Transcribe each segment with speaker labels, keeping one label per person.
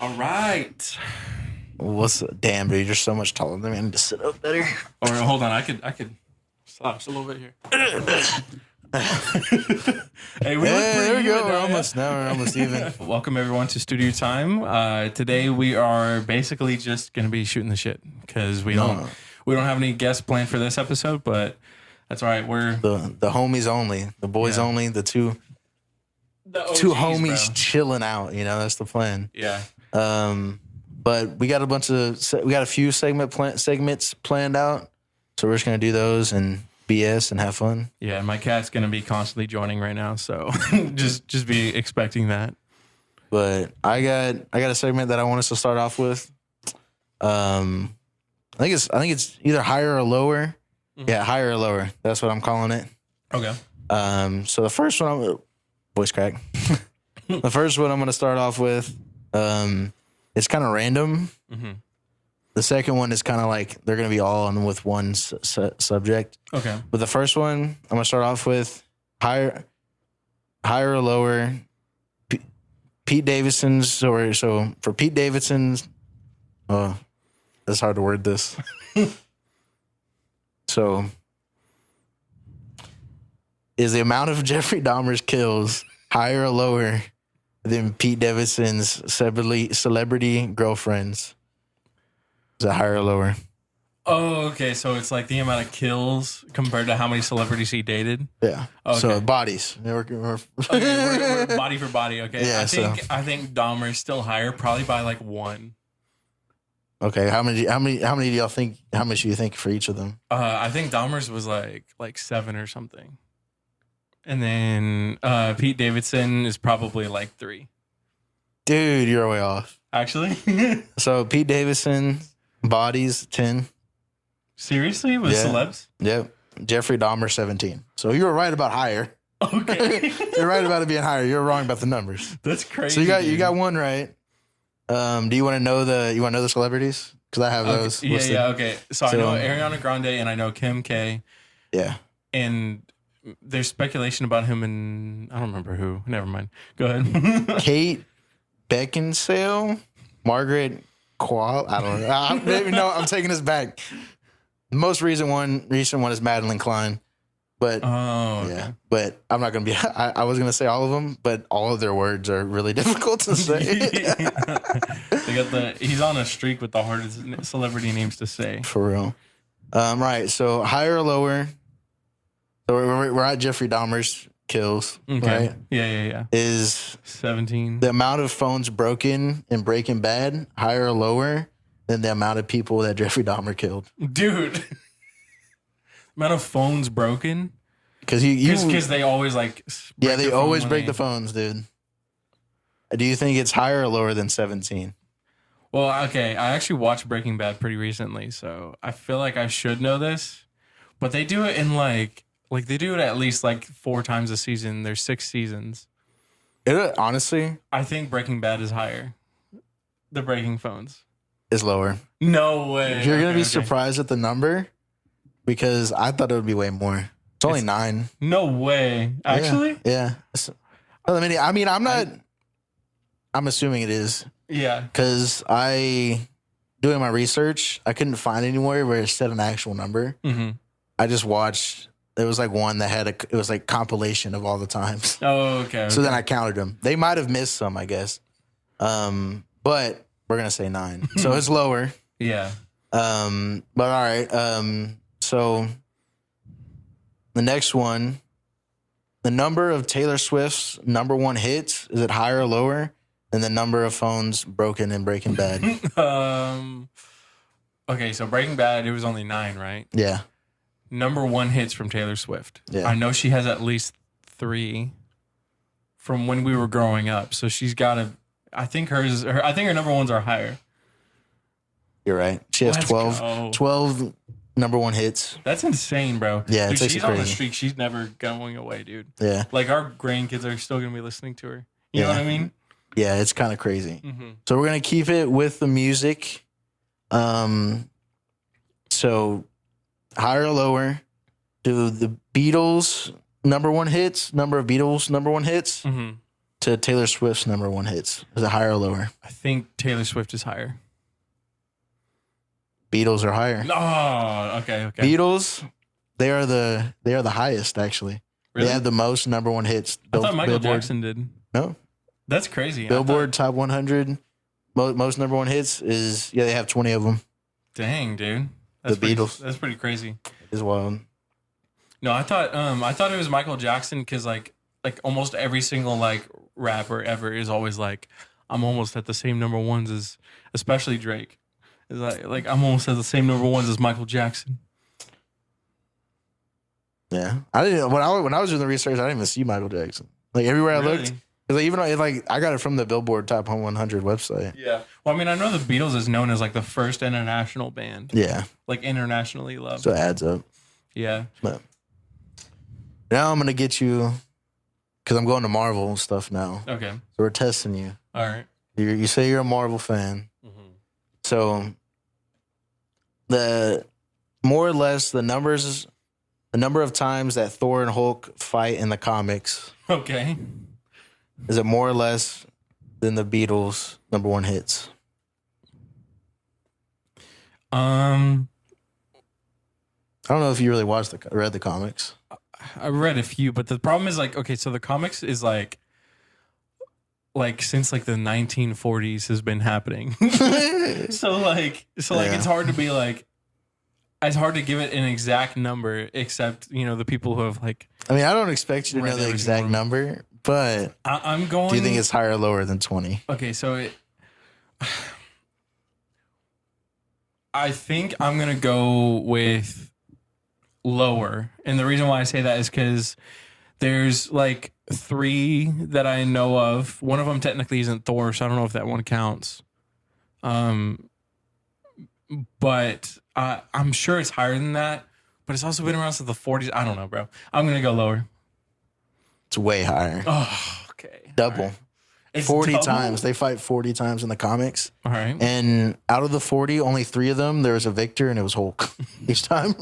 Speaker 1: All right.
Speaker 2: Damn, dude, you're so much taller than me. I need to sit up better.
Speaker 1: Or hold on, I could slouch a little bit here. Hey, we look pretty
Speaker 2: there we go.
Speaker 1: even
Speaker 2: We're almost even.
Speaker 1: Welcome everyone to Studio Time. Today we are basically just gonna be shooting the shit because we don't have any guests planned for this episode, but that's all right. We're
Speaker 2: the homies only, the boys only, the two
Speaker 1: OGs,
Speaker 2: homies
Speaker 1: bro.
Speaker 2: chilling out. You know, that's the plan.
Speaker 1: Yeah.
Speaker 2: But we got a few segments planned out, so we're just gonna do those and BS and have fun.
Speaker 1: Yeah, and my cat's gonna be constantly joining right now, so just be expecting that.
Speaker 2: But I got a segment that I want us to start off with. I think it's either higher or lower. Mm-hmm. Yeah, higher or lower. That's what I'm calling it.
Speaker 1: Okay.
Speaker 2: So the first one, voice crack. The first one I'm gonna start off with. It's kind of random. Mm-hmm. The second one is kind of like they're going to be all on with one subject.
Speaker 1: Okay.
Speaker 2: But the first one, I'm going to start off with higher or lower. Pete Davidson's, so for Pete Davidson's, it's hard to word this. So, is the amount of Jeffrey Dahmer's kills higher or lower than Pete Davidson's celebrity girlfriends? Is it higher or lower?
Speaker 1: Oh, okay. So it's like the amount of kills compared to how many celebrities he dated.
Speaker 2: Yeah.
Speaker 1: Okay.
Speaker 2: So bodies.
Speaker 1: We're body for body. Okay.
Speaker 2: Yeah.
Speaker 1: I think Dahmer is still higher, probably by like one.
Speaker 2: Okay. How many do y'all think? How much do you think for each of them?
Speaker 1: I think Dahmer's was like 7 or something, and then Pete Davidson is probably like 3.
Speaker 2: Dude, you're way off.
Speaker 1: Actually.
Speaker 2: So Pete Davidson bodies 10.
Speaker 1: Seriously? With celebs?
Speaker 2: Yep. Jeffrey Dahmer 17. So you were right about higher.
Speaker 1: Okay.
Speaker 2: You're right about it being higher. You're wrong about the numbers.
Speaker 1: That's crazy.
Speaker 2: So you got one right. Do you want to know the celebrities? Because I have those.
Speaker 1: Okay. Yeah. Okay. So I know Ariana Grande and I know Kim K.
Speaker 2: Yeah.
Speaker 1: And there's speculation about him and I don't remember who. Never mind. Go ahead.
Speaker 2: Kate Beckinsale, Margaret Quall. I don't know. Maybe no. I'm taking this back. The most recent one is Madeline Klein, but
Speaker 1: okay.
Speaker 2: But I'm not gonna be. I was gonna say all of them, but all of their words are really difficult to say.
Speaker 1: He's on a streak with the hardest celebrity names to say.
Speaker 2: For real. Right. So higher or lower. So we're at Jeffrey Dahmer's kills.
Speaker 1: Okay.
Speaker 2: Right?
Speaker 1: Yeah.
Speaker 2: Is
Speaker 1: 17.
Speaker 2: the amount of phones broken in Breaking Bad higher or lower than the amount of people that Jeffrey Dahmer killed?
Speaker 1: Dude. Amount of phones broken?
Speaker 2: Because
Speaker 1: they always
Speaker 2: they always break the phones, dude. Do you think it's higher or lower than 17?
Speaker 1: Well, okay. I actually watched Breaking Bad pretty recently, so I feel like I should know this. But they do it in like they do it at least like 4 times a season. There's 6 seasons.
Speaker 2: Honestly,
Speaker 1: I think Breaking Bad is higher. The breaking phones
Speaker 2: is lower.
Speaker 1: No way.
Speaker 2: You're gonna be surprised at the number because I thought it would be way more. It's only 9.
Speaker 1: No way. Actually?
Speaker 2: Yeah. I mean, I'm assuming it is.
Speaker 1: Yeah.
Speaker 2: Because doing my research, I couldn't find anywhere where it said an actual number. Mm-hmm. I just watched. There was like one that it was like compilation of all the times.
Speaker 1: Oh, okay.
Speaker 2: So then I counted them. They might have missed some, I guess. But we're gonna say 9, so it's lower.
Speaker 1: Yeah.
Speaker 2: But all right. So the next one, the number of Taylor Swift's #1 hits, is it higher or lower than the number of phones broken in Breaking Bad?
Speaker 1: Okay, so Breaking Bad, it was only 9, right?
Speaker 2: Yeah.
Speaker 1: #1 hits from Taylor Swift.
Speaker 2: Yeah.
Speaker 1: I know she has at least 3 from when we were growing up. So she's got to. I think her #1s are higher.
Speaker 2: You're right. She has 12 #1 hits.
Speaker 1: That's insane, bro.
Speaker 2: Yeah,
Speaker 1: dude, she's
Speaker 2: crazy.
Speaker 1: on the streak. She's never going away, dude.
Speaker 2: Yeah.
Speaker 1: Like our grandkids are still gonna be listening to her. You know what I mean?
Speaker 2: Yeah, it's kind of crazy.
Speaker 1: Mm-hmm.
Speaker 2: So we're gonna keep it with the music. So higher or lower? Do the Beatles number of Beatles #1 hits?
Speaker 1: Mm-hmm.
Speaker 2: to Taylor Swift's number one hits? Is it higher or lower?
Speaker 1: I think Taylor Swift is higher.
Speaker 2: Beatles are higher.
Speaker 1: Oh, okay.
Speaker 2: Beatles, they are the highest actually.
Speaker 1: Really?
Speaker 2: They have the most number one hits.
Speaker 1: I thought Michael
Speaker 2: Billboard.
Speaker 1: Jackson did.
Speaker 2: No,
Speaker 1: That's crazy.
Speaker 2: Billboard top 100 most number one hits is they have 20 of them.
Speaker 1: Dang, dude.
Speaker 2: The Beatles.
Speaker 1: That's pretty crazy.
Speaker 2: Is wild.
Speaker 1: No, I thought it was Michael Jackson because like almost every single like rapper ever is always like, I'm almost at the same number ones as, especially Drake. Is like I'm almost at the same number ones as Michael Jackson.
Speaker 2: Yeah, I didn't. When I was doing the research, I didn't even see Michael Jackson. Like everywhere I looked, like even like I got it from the Billboard Top 100 website.
Speaker 1: Yeah. Well, I mean, I know the Beatles is known as like the first international band.
Speaker 2: Yeah.
Speaker 1: Like internationally loved.
Speaker 2: So it adds up.
Speaker 1: Yeah.
Speaker 2: But now I'm gonna get you because I'm going to Marvel stuff now.
Speaker 1: Okay.
Speaker 2: So we're testing you.
Speaker 1: All right.
Speaker 2: You say you're a Marvel fan.
Speaker 1: Mm-hmm.
Speaker 2: So the more or less the number of times that Thor and Hulk fight in the comics,
Speaker 1: Okay.
Speaker 2: is it more or less than the Beatles' number one hits?
Speaker 1: I
Speaker 2: don't know if you really read the comics.
Speaker 1: read a few, but the problem is like, okay, so the comics is like since like the 1940s has been happening. so it's hard to be like, it's hard to give it an exact number, except, the people who have like.
Speaker 2: I mean, I don't expect you to know the exact number, but
Speaker 1: I'm going.
Speaker 2: Do you think it's higher or lower than 20?
Speaker 1: Okay, so I think I'm going to go with lower. And the reason why I say that is because there's like 3 that I know of. One of them technically isn't Thor, so I don't know if that one counts. But I'm sure it's higher than that. But it's also been around since the 40s. I don't know, bro. I'm going to go lower.
Speaker 2: It's way higher.
Speaker 1: Oh, okay.
Speaker 2: Double.
Speaker 1: Right. It's
Speaker 2: 40
Speaker 1: double?
Speaker 2: times. They fight 40 times in the comics.
Speaker 1: All right.
Speaker 2: And out of the 40, only 3 of them, there was a victor, and it was Hulk each time.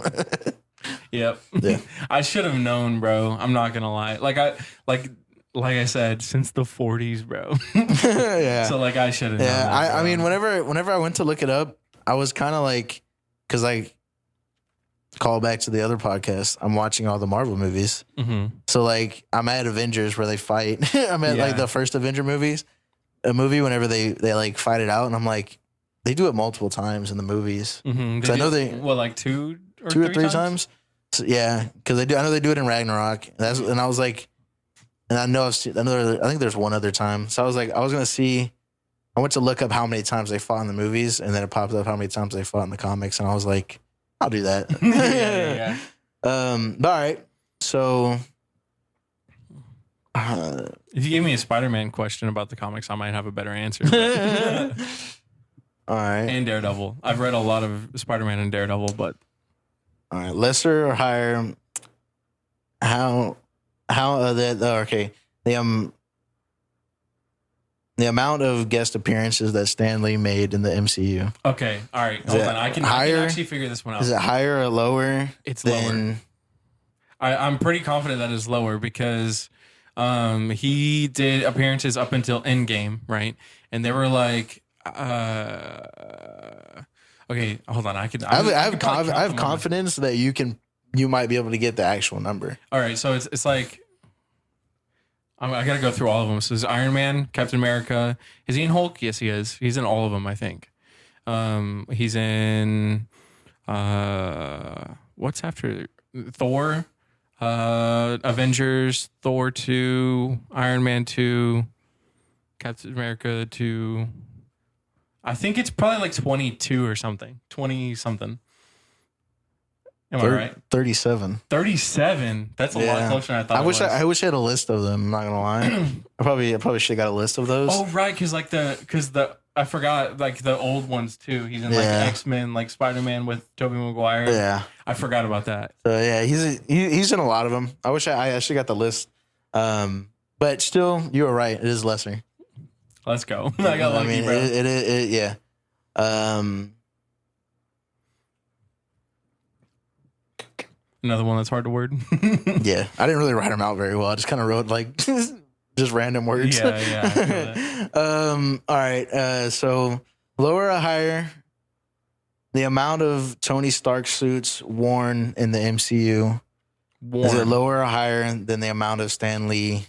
Speaker 1: Yep.
Speaker 2: Yeah.
Speaker 1: I should have known, bro. I'm not gonna lie. Like I said, since the 40s, bro.
Speaker 2: Yeah.
Speaker 1: So like I should have known.
Speaker 2: Yeah.
Speaker 1: That,
Speaker 2: I mean, whenever I went to look it up, I was kind of like, because like, call back to the other podcast, I'm watching all the Marvel movies.
Speaker 1: Mm-hmm.
Speaker 2: So like, I'm at Avengers where they fight. I'm at like the first Avenger movie whenever they like fight it out, and I'm like, they do it multiple times in the movies.
Speaker 1: Mm-hmm.
Speaker 2: I know they
Speaker 1: like two or
Speaker 2: 3 times. So, yeah, because I know they do it in Ragnarok. And I was like, and I know I've seen another. I think there's one other time. So I was like, I was gonna see. I went to look up how many times they fought in the movies, and then it popped up how many times they fought in the comics, and I was like, I'll do that.
Speaker 1: yeah.
Speaker 2: But all right. So,
Speaker 1: If you gave me a Spider-Man question about the comics, I might have a better answer.
Speaker 2: all right.
Speaker 1: And Daredevil. I've read a lot of Spider-Man and Daredevil, but
Speaker 2: All right. Lesser or higher? Okay. The amount of guest appearances that Stan Lee made in the MCU.
Speaker 1: okay. All right. Hold on. I can actually figure this one out.
Speaker 2: Is it higher or lower?
Speaker 1: It's lower. I'm pretty confident that is lower because he did appearances up until Endgame, right? And they were like, okay, hold on. I have
Speaker 2: confidence that you might be able to get the actual number.
Speaker 1: All right, so it's like I got to go through all of them. So there's Iron Man, Captain America. Is he in Hulk? Yes, he is. He's in all of them, I think. He's in what's after Thor, Avengers, Thor 2, Iron Man 2, Captain America 2. I think it's probably like 22 or something. 20 something. Am I right?
Speaker 2: 37.
Speaker 1: 37. That's a lot closer than I thought.
Speaker 2: I wish I had a list of them. I'm not gonna lie. I probably should have got a list of those.
Speaker 1: Oh right, because I forgot like the old ones too. He's in like X-Men, like Spider-Man with Tobey Maguire.
Speaker 2: Yeah,
Speaker 1: I forgot about that.
Speaker 2: So yeah, he's in a lot of them. I wish I actually got the list. But still, you were right. It is lesser.
Speaker 1: Let's go. I got lucky, bro.
Speaker 2: Yeah.
Speaker 1: Another one that's hard to word.
Speaker 2: Yeah, I didn't really write them out very well. I just kind of wrote like just random words.
Speaker 1: Yeah, I feel that.
Speaker 2: All right. So lower or higher the amount of Tony Stark suits worn in the MCU. Is it lower or higher than the amount of Stan Lee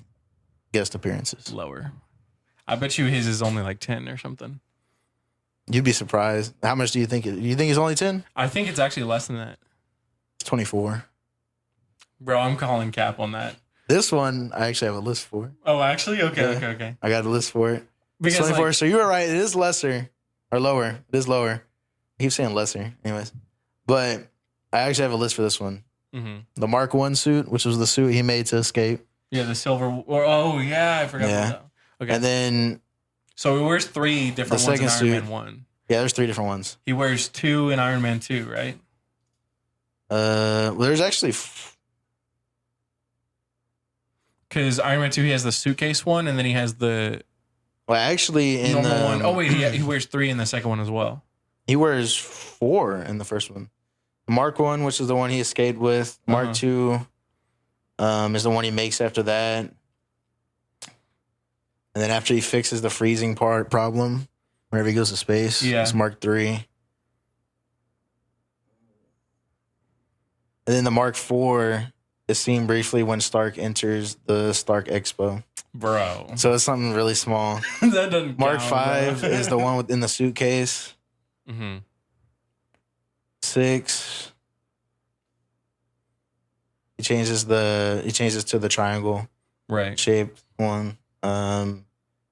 Speaker 2: guest appearances?
Speaker 1: Lower. I bet you his is only like 10 or something.
Speaker 2: You'd be surprised. How much do you think? You think it's only 10?
Speaker 1: I think it's actually less than that.
Speaker 2: It's 24.
Speaker 1: Bro, I'm calling cap on that.
Speaker 2: This one, I actually have a list for.
Speaker 1: Oh, actually? Okay,
Speaker 2: Yeah.
Speaker 1: okay.
Speaker 2: I got a list for it.
Speaker 1: Because
Speaker 2: 24.
Speaker 1: like,
Speaker 2: So you were right. It is lesser or lower. It is lower. I keep saying lesser. Anyways. But I actually have a list for this one.
Speaker 1: mm-hmm.
Speaker 2: The Mark I suit, which was the suit he made to escape.
Speaker 1: Yeah, the silver. Oh, yeah, I forgot about that. Okay.
Speaker 2: And then
Speaker 1: so he wears 3 different
Speaker 2: the
Speaker 1: ones in
Speaker 2: second
Speaker 1: Iron
Speaker 2: suit.
Speaker 1: Man 1.
Speaker 2: Yeah, there's 3 different ones.
Speaker 1: He wears 2 in Iron Man 2, right?
Speaker 2: Well, there's actually
Speaker 1: Because Iron Man 2, he has the suitcase one, and then he has the
Speaker 2: well, actually in
Speaker 1: normal
Speaker 2: the
Speaker 1: one. Oh, wait, he wears 3 in the second one as well.
Speaker 2: he wears 4 in the first one. Mark I, which is the one he escaped with. Mark II is the one he makes after that. And then after he fixes the freezing problem, whenever he goes to space, it's Mark III. And then the Mark IV is seen briefly when Stark enters the Stark Expo.
Speaker 1: Bro.
Speaker 2: So it's something really small.
Speaker 1: That doesn't
Speaker 2: Mark
Speaker 1: count,
Speaker 2: V is the one within the suitcase.
Speaker 1: Mm-hmm.
Speaker 2: 6. He changes to the triangle
Speaker 1: Right.
Speaker 2: shaped one. And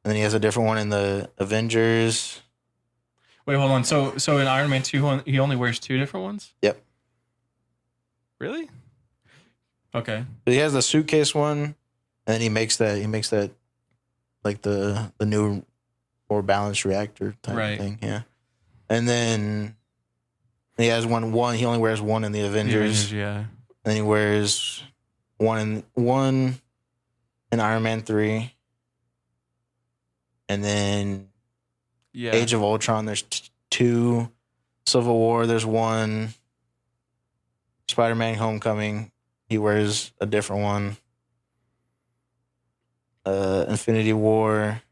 Speaker 2: then he has a different one in the Avengers.
Speaker 1: Wait, hold on. So in Iron Man 2, he only wears 2 different ones?
Speaker 2: Yep.
Speaker 1: Really? Okay.
Speaker 2: But he has the suitcase one, and then he makes that like the new or balanced reactor type of thing. Yeah. And then he has one. He only wears one in the Avengers.
Speaker 1: Yeah.
Speaker 2: And then he wears one in Iron Man 3. And then Age of Ultron, there's 2. Civil War, there's 1. Spider-Man Homecoming, he wears a different one. Infinity War,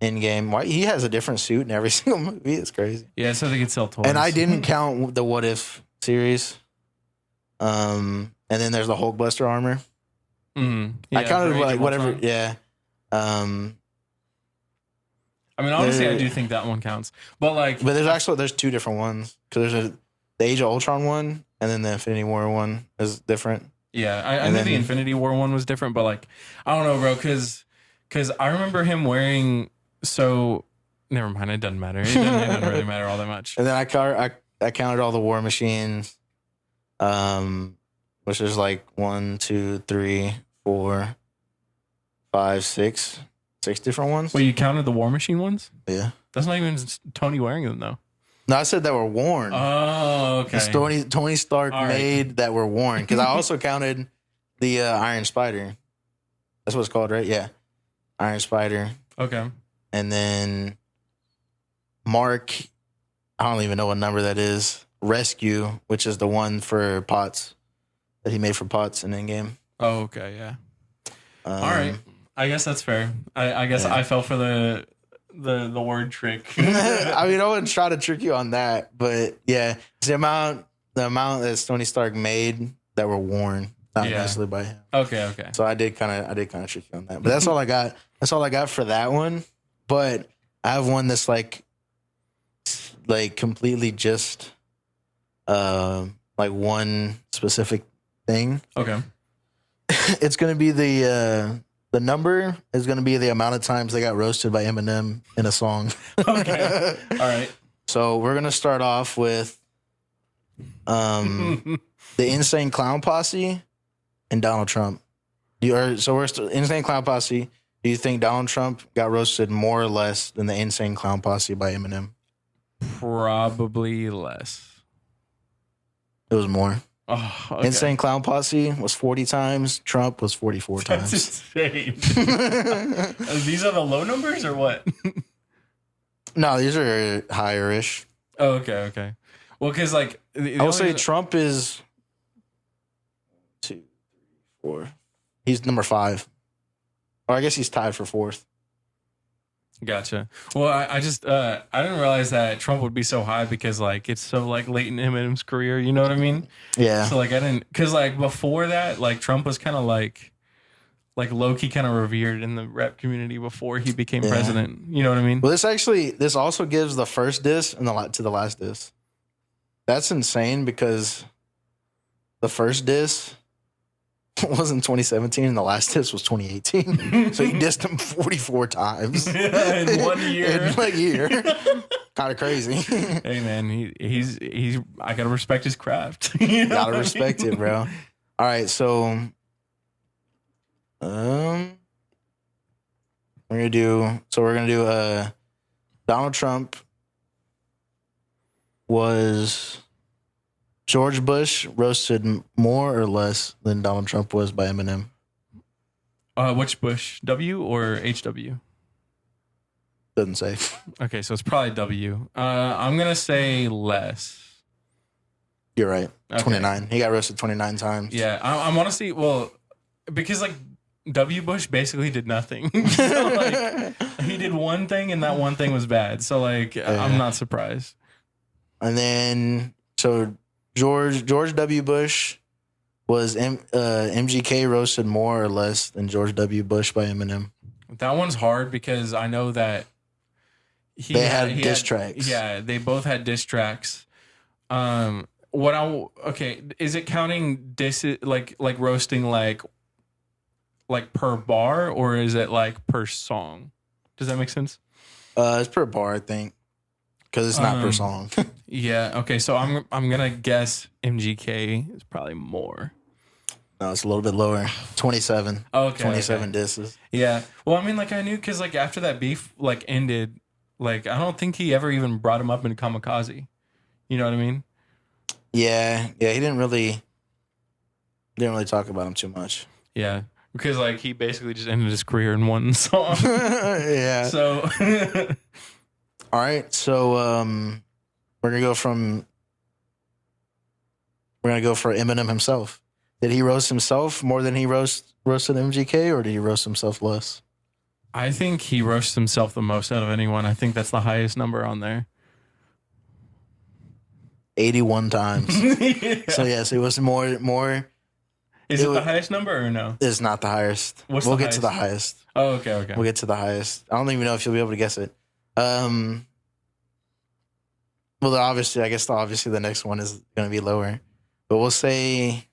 Speaker 2: Endgame. Why he has a different suit in every single movie? It's crazy.
Speaker 1: Yeah, so they could sell toys.
Speaker 2: And I didn't count the What If series. And then there's the Hulkbuster armor.
Speaker 1: Mm-hmm. Yeah,
Speaker 2: I counted like whatever. Yeah.
Speaker 1: I mean, honestly, I do think that one counts. But
Speaker 2: there's 2 different ones because there's the Age of Ultron one, and then the Infinity War one is different.
Speaker 1: Yeah, I knew the Infinity War one was different, but like I don't know, bro, because I remember him wearing. So never mind, it doesn't matter. It doesn't really matter all that much.
Speaker 2: And then I counted all the War Machines, which is like 1, 2, 3, 4, 5, 6 different ones.
Speaker 1: Well, you counted the War Machine ones?
Speaker 2: Yeah.
Speaker 1: That's not even Tony wearing them though.
Speaker 2: No, I said that were worn.
Speaker 1: Oh, okay.
Speaker 2: It's Tony Stark made that were worn. Because I also counted the Iron Spider. That's what it's called, right? Yeah. Iron Spider.
Speaker 1: Okay.
Speaker 2: And then Mark, I don't even know what number that is. Rescue, which is the one for Potts that he made for Potts in Endgame.
Speaker 1: Oh, okay, yeah. All right. I guess that's fair. I guess I fell for the word trick.
Speaker 2: I mean, I wouldn't try to trick you on that, but yeah, it's the amount that Tony Stark made that were worn, not necessarily by him.
Speaker 1: Okay.
Speaker 2: So I did kind of trick you on that, but that's all I got. That's all I got for that one. But I have one that's like completely just like one specific thing.
Speaker 1: Okay.
Speaker 2: It's gonna be the number is going to be the amount of times they got roasted by Eminem in a song.
Speaker 1: Okay. All right.
Speaker 2: So we're going to start off with the Insane Clown Posse and Donald Trump. Insane Clown Posse. Do you think Donald Trump got roasted more or less than the Insane Clown Posse by Eminem?
Speaker 1: Probably less.
Speaker 2: It was more.
Speaker 1: Oh, okay.
Speaker 2: Insane Clown Posse was 40 times. Trump was 44 times.
Speaker 1: That's insane. These are the low numbers or what?
Speaker 2: No, these are higher-ish.
Speaker 1: Oh, okay. Well, because like
Speaker 2: I will say Trump is 2, 3, 4. He's number 5 Or I guess he's tied for fourth.
Speaker 1: Gotcha. Well, I just I didn't realize that Trump would be so high because like it's so like late in Eminem's career. You know what I mean?
Speaker 2: Yeah.
Speaker 1: So like I didn't because like before that like Trump was kind of like low key kind of revered in the rap community before he became president. You know what I mean?
Speaker 2: Well, this also gives the first diss and to the last diss. That's insane because the first diss was in 2017 and the last diss was 2018. So he dissed him 44 times
Speaker 1: in 1 year.
Speaker 2: In 1 year. Kind of crazy.
Speaker 1: Hey man, he's I gotta respect his craft.
Speaker 2: Gotta respect it, bro. All right, so we're gonna do Donald Trump was George Bush roasted more or less than Donald Trump was by Eminem?
Speaker 1: Which Bush? W or HW?
Speaker 2: Doesn't say.
Speaker 1: Okay, so it's probably W. I'm gonna say less.
Speaker 2: You're right.
Speaker 1: Okay.
Speaker 2: 29. He got roasted 29 times.
Speaker 1: Yeah, I'm honestly because like W. Bush basically did nothing. So like he did one thing and that one thing was bad. So like I'm not surprised.
Speaker 2: And then so George W. Bush was MGK roasted more or less than George W. Bush by Eminem.
Speaker 1: That one's hard because I know that
Speaker 2: they had diss tracks.
Speaker 1: Yeah, they both had diss tracks. Is it counting diss like roasting like per bar or is it like per song? Does that make sense?
Speaker 2: It's per bar, I think. Because it's not per song.
Speaker 1: Yeah. Okay. So I'm gonna guess MGK is probably more.
Speaker 2: No, it's a little bit lower. 27.
Speaker 1: Okay.
Speaker 2: 27 disses.
Speaker 1: Yeah. Well, I mean, like I knew because like after that beef like ended, like I don't think he ever even brought him up in Kamikaze. You know what I mean?
Speaker 2: Yeah. Yeah. He didn't really talk about him too much.
Speaker 1: Yeah. Because like he basically just ended his career in one song.
Speaker 2: Yeah.
Speaker 1: So.
Speaker 2: All right, so we're gonna go for Eminem himself. Did he roast himself more than he roasted MGK, or did he roast himself less?
Speaker 1: I think he roasts himself the most out of anyone. I think that's the highest number on there.
Speaker 2: 81 times. Yeah. So yes, it was more.
Speaker 1: Is it the highest number or no?
Speaker 2: It's not the highest. We'll get to the highest.
Speaker 1: Oh, okay.
Speaker 2: We'll get to the highest. I don't even know if you'll be able to guess it. Well, obviously the next one is going to be lower, but we'll say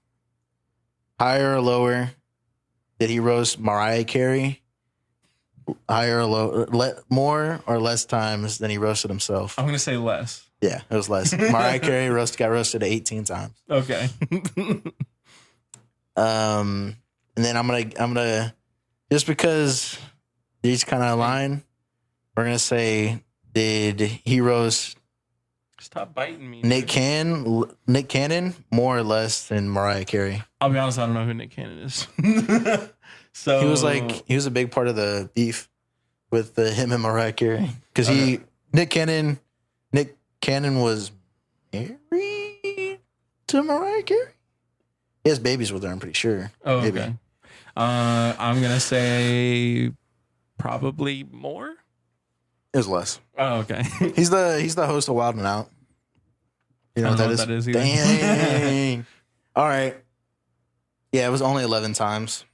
Speaker 2: higher or lower. Did he roast Mariah Carey? Higher or lower, more or less times than he roasted himself?
Speaker 1: I'm going to say less.
Speaker 2: Yeah, it was less. Mariah Carey got roasted 18 times.
Speaker 1: Okay.
Speaker 2: And then I'm gonna just because these kind of align. We're going to say, did he roast
Speaker 1: Stop biting me.
Speaker 2: Nick Cannon more or less than Mariah Carey?
Speaker 1: I'll be honest, I don't know who Nick Cannon is. So
Speaker 2: he was a big part of the beef with him and Mariah Carey. Because Nick Cannon was married to Mariah Carey? He has babies with her, I'm pretty sure.
Speaker 1: Oh,
Speaker 2: maybe.
Speaker 1: Okay. I'm going to say probably more.
Speaker 2: It was less.
Speaker 1: Oh, okay.
Speaker 2: He's the host of Wild 'N Out. You know what that is?
Speaker 1: either.
Speaker 2: Dang. All right. Yeah, it was only 11 times.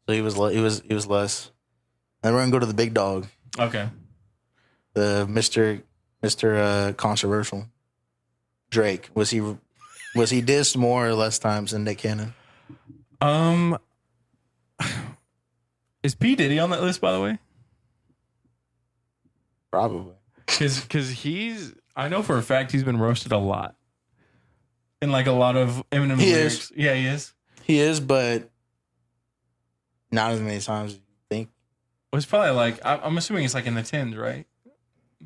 Speaker 2: So he was less. And we're gonna go to the big dog,
Speaker 1: Okay.
Speaker 2: the Mr. Controversial, Drake. Was he dissed more or less times than Nick Cannon?
Speaker 1: Is P Diddy on that list, by the way?
Speaker 2: Probably.
Speaker 1: Because I know for a fact he's been roasted a lot. In like a lot of Eminem lyrics. Yeah, he is.
Speaker 2: He is, but not as many times as you think.
Speaker 1: Well, it's probably like, I'm assuming it's like in the tens, right?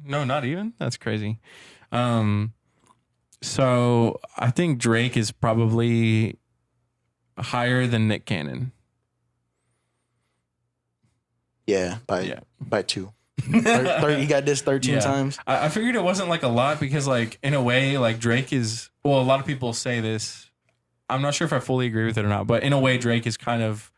Speaker 1: No, not even. That's crazy. So I think Drake is probably higher than Nick Cannon.
Speaker 2: Yeah, by 2. He got dissed 13 times.
Speaker 1: I figured it wasn't like a lot because like in a way like Drake is, well, a lot of people say this. I'm not sure if I fully agree with it or not, but in a way Drake is kind of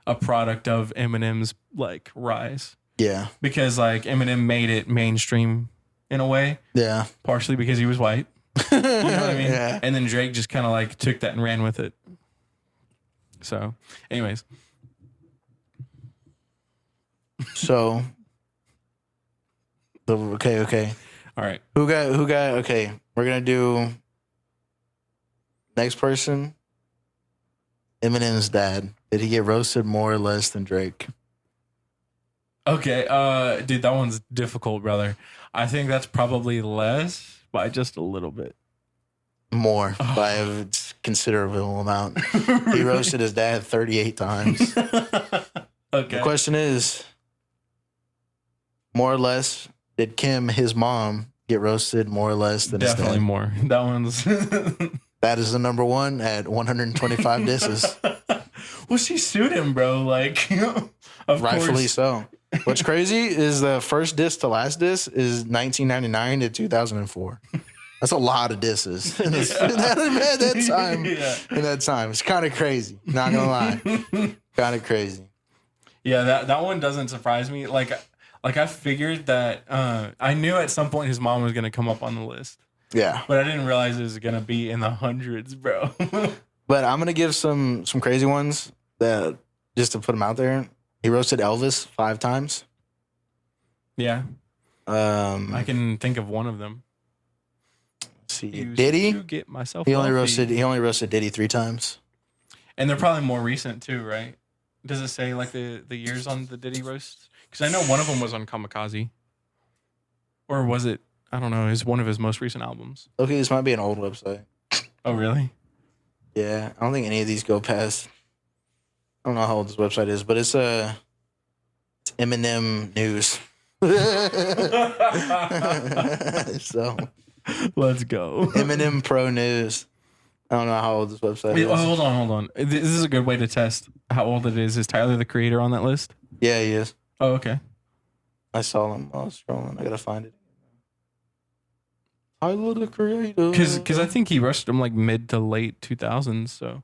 Speaker 1: a product of Eminem's like rise,
Speaker 2: Yeah.
Speaker 1: because like Eminem made it mainstream in a way,
Speaker 2: Yeah.
Speaker 1: partially because he was white. You know what I mean?
Speaker 2: Yeah.
Speaker 1: And then Drake just kind of like took that and ran with it. So, anyways,
Speaker 2: So, okay.
Speaker 1: all right.
Speaker 2: Who got, okay. We're going to do next person. Eminem's dad. Did he get roasted more or less than Drake?
Speaker 1: Okay, dude, that one's difficult, brother. I think that's probably less by just a little bit.
Speaker 2: More by a considerable amount. He roasted his dad 38 times.
Speaker 1: Okay.
Speaker 2: The question is, more or less, did Kim, his mom, get roasted more or less than
Speaker 1: Definitely
Speaker 2: his dad?
Speaker 1: more. That one's.
Speaker 2: That is the number one at 125 disses.
Speaker 1: Well, she sued him, bro. Like, of
Speaker 2: Rightfully
Speaker 1: course.
Speaker 2: so. What's crazy is the first diss to last diss is 1999 to 2004. That's a lot of disses in that time.
Speaker 1: Yeah.
Speaker 2: In that time, it's kind of crazy. Not gonna lie, kind of crazy.
Speaker 1: Yeah, that one doesn't surprise me. Like I figured that I knew at some point his mom was gonna come up on the list,
Speaker 2: Yeah,
Speaker 1: but I didn't realize it was gonna be in the hundreds, bro.
Speaker 2: but I'm gonna give some crazy ones that just to put them out there. He roasted Elvis 5 times.
Speaker 1: Yeah, I can think of one of them.
Speaker 2: Let's see,
Speaker 1: Used
Speaker 2: Diddy.
Speaker 1: to get myself
Speaker 2: He only
Speaker 1: wealthy.
Speaker 2: roasted Diddy 3 times.
Speaker 1: And they're probably more recent too, right? Does it say like the years on the Diddy roasts? Because I know one of them was on Kamikaze, or was it? I don't know. Is one of his most recent albums?
Speaker 2: Okay, this might be an old website.
Speaker 1: Oh, really?
Speaker 2: Yeah, I don't think any of these go past. I don't know how old this website is, but it's Eminem News. So
Speaker 1: Let's go.
Speaker 2: Eminem Pro News. I don't know how old this website is.
Speaker 1: Oh, hold on. This is a good way to test how old it is. Is Tyler the Creator on that list?
Speaker 2: Yeah, he is.
Speaker 1: Oh, okay.
Speaker 2: I saw him while I was scrolling. I gotta find it. Tyler the Creator.
Speaker 1: Because I think he rushed him like mid to late 2000s. So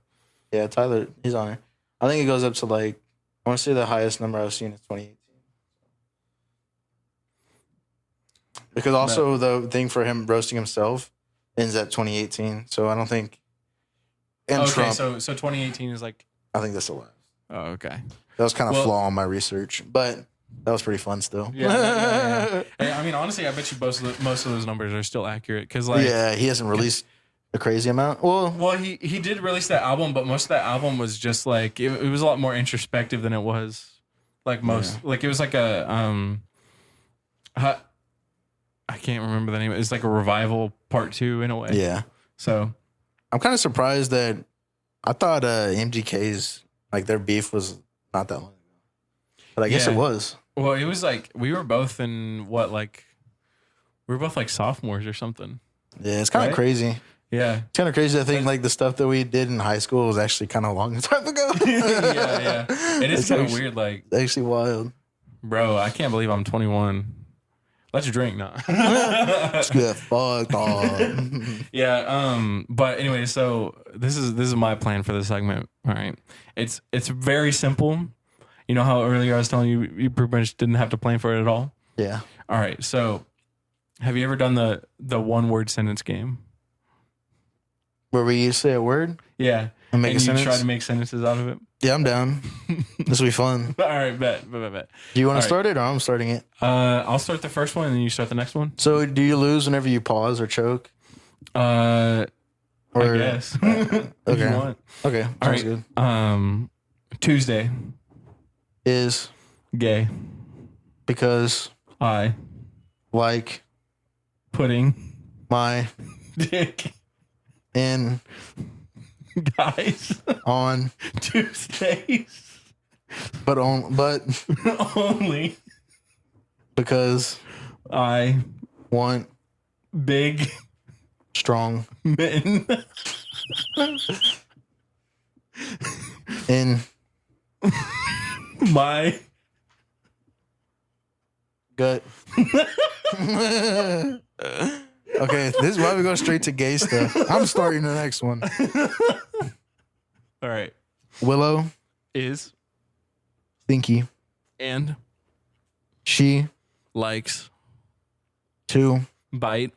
Speaker 2: Yeah, Tyler, he's on there. I think it goes up to like, I want to say the highest number I've seen is 2018. Because also the thing for him roasting himself ends at 2018. So I don't think. And
Speaker 1: okay,
Speaker 2: Trump,
Speaker 1: so 2018 is like.
Speaker 2: I think that's the last.
Speaker 1: Oh, okay.
Speaker 2: That was kind of
Speaker 1: Well-
Speaker 2: flaw in my research, but that was pretty fun still.
Speaker 1: Yeah. Hey, I mean, honestly, I bet you most of those numbers are still accurate. Because like,
Speaker 2: Yeah, he hasn't released a crazy amount. Well,
Speaker 1: he did release that album, but most of that album was just like it was a lot more introspective than it was like most. Like it was like a I can't remember the name. It's like a revival part 2 in a way.
Speaker 2: yeah.
Speaker 1: So
Speaker 2: I'm kind of surprised that I thought MGK's like their beef was not that long ago, but I guess
Speaker 1: Yeah.
Speaker 2: it was.
Speaker 1: well, it was like we were both in what like we were both like sophomores or something.
Speaker 2: Yeah, it's kind of
Speaker 1: Right?
Speaker 2: crazy.
Speaker 1: Yeah.
Speaker 2: It's kind of crazy to think like the stuff that we did in high school was actually kind of a long time ago.
Speaker 1: yeah. It is
Speaker 2: It's
Speaker 1: kind of
Speaker 2: actually-
Speaker 1: weird. Like,
Speaker 2: Actually wild.
Speaker 1: bro, I can't believe I'm 21. Let's drink now.
Speaker 2: It's good. Fuck off.
Speaker 1: Yeah. But anyway, so this is my plan for this segment. All right. It's very simple. You know how earlier I was telling you you pretty much didn't have to plan for it at all.
Speaker 2: Yeah.
Speaker 1: All right. So, have you ever done the one word sentence game?
Speaker 2: Where we say a word
Speaker 1: Yeah.
Speaker 2: and make
Speaker 1: and
Speaker 2: a
Speaker 1: you
Speaker 2: sentence.
Speaker 1: try to make sentences out of it.
Speaker 2: Yeah, I'm down. This will be fun.
Speaker 1: All right. Bet.
Speaker 2: Do you want
Speaker 1: All
Speaker 2: to
Speaker 1: right.
Speaker 2: start it or I'm starting it?
Speaker 1: I'll start the first one and then you start the next one.
Speaker 2: So do you lose whenever you pause or choke?
Speaker 1: I
Speaker 2: Or
Speaker 1: guess. If you
Speaker 2: Okay.
Speaker 1: want.
Speaker 2: Okay.
Speaker 1: All
Speaker 2: Sounds
Speaker 1: right.
Speaker 2: good.
Speaker 1: Tuesday.
Speaker 2: Is
Speaker 1: Gay.
Speaker 2: because
Speaker 1: I.
Speaker 2: like
Speaker 1: Pudding.
Speaker 2: my
Speaker 1: Dick.
Speaker 2: in
Speaker 1: Guys.
Speaker 2: on
Speaker 1: Tuesdays.
Speaker 2: but
Speaker 1: Only.
Speaker 2: because
Speaker 1: I.
Speaker 2: want
Speaker 1: Big.
Speaker 2: strong
Speaker 1: Men.
Speaker 2: in
Speaker 1: My.
Speaker 2: gut. Okay, this is why we go straight to gay stuff. I'm starting the next one.
Speaker 1: All right.
Speaker 2: Willow
Speaker 1: Is.
Speaker 2: Stinky.
Speaker 1: And
Speaker 2: She.
Speaker 1: likes
Speaker 2: 2.
Speaker 1: bite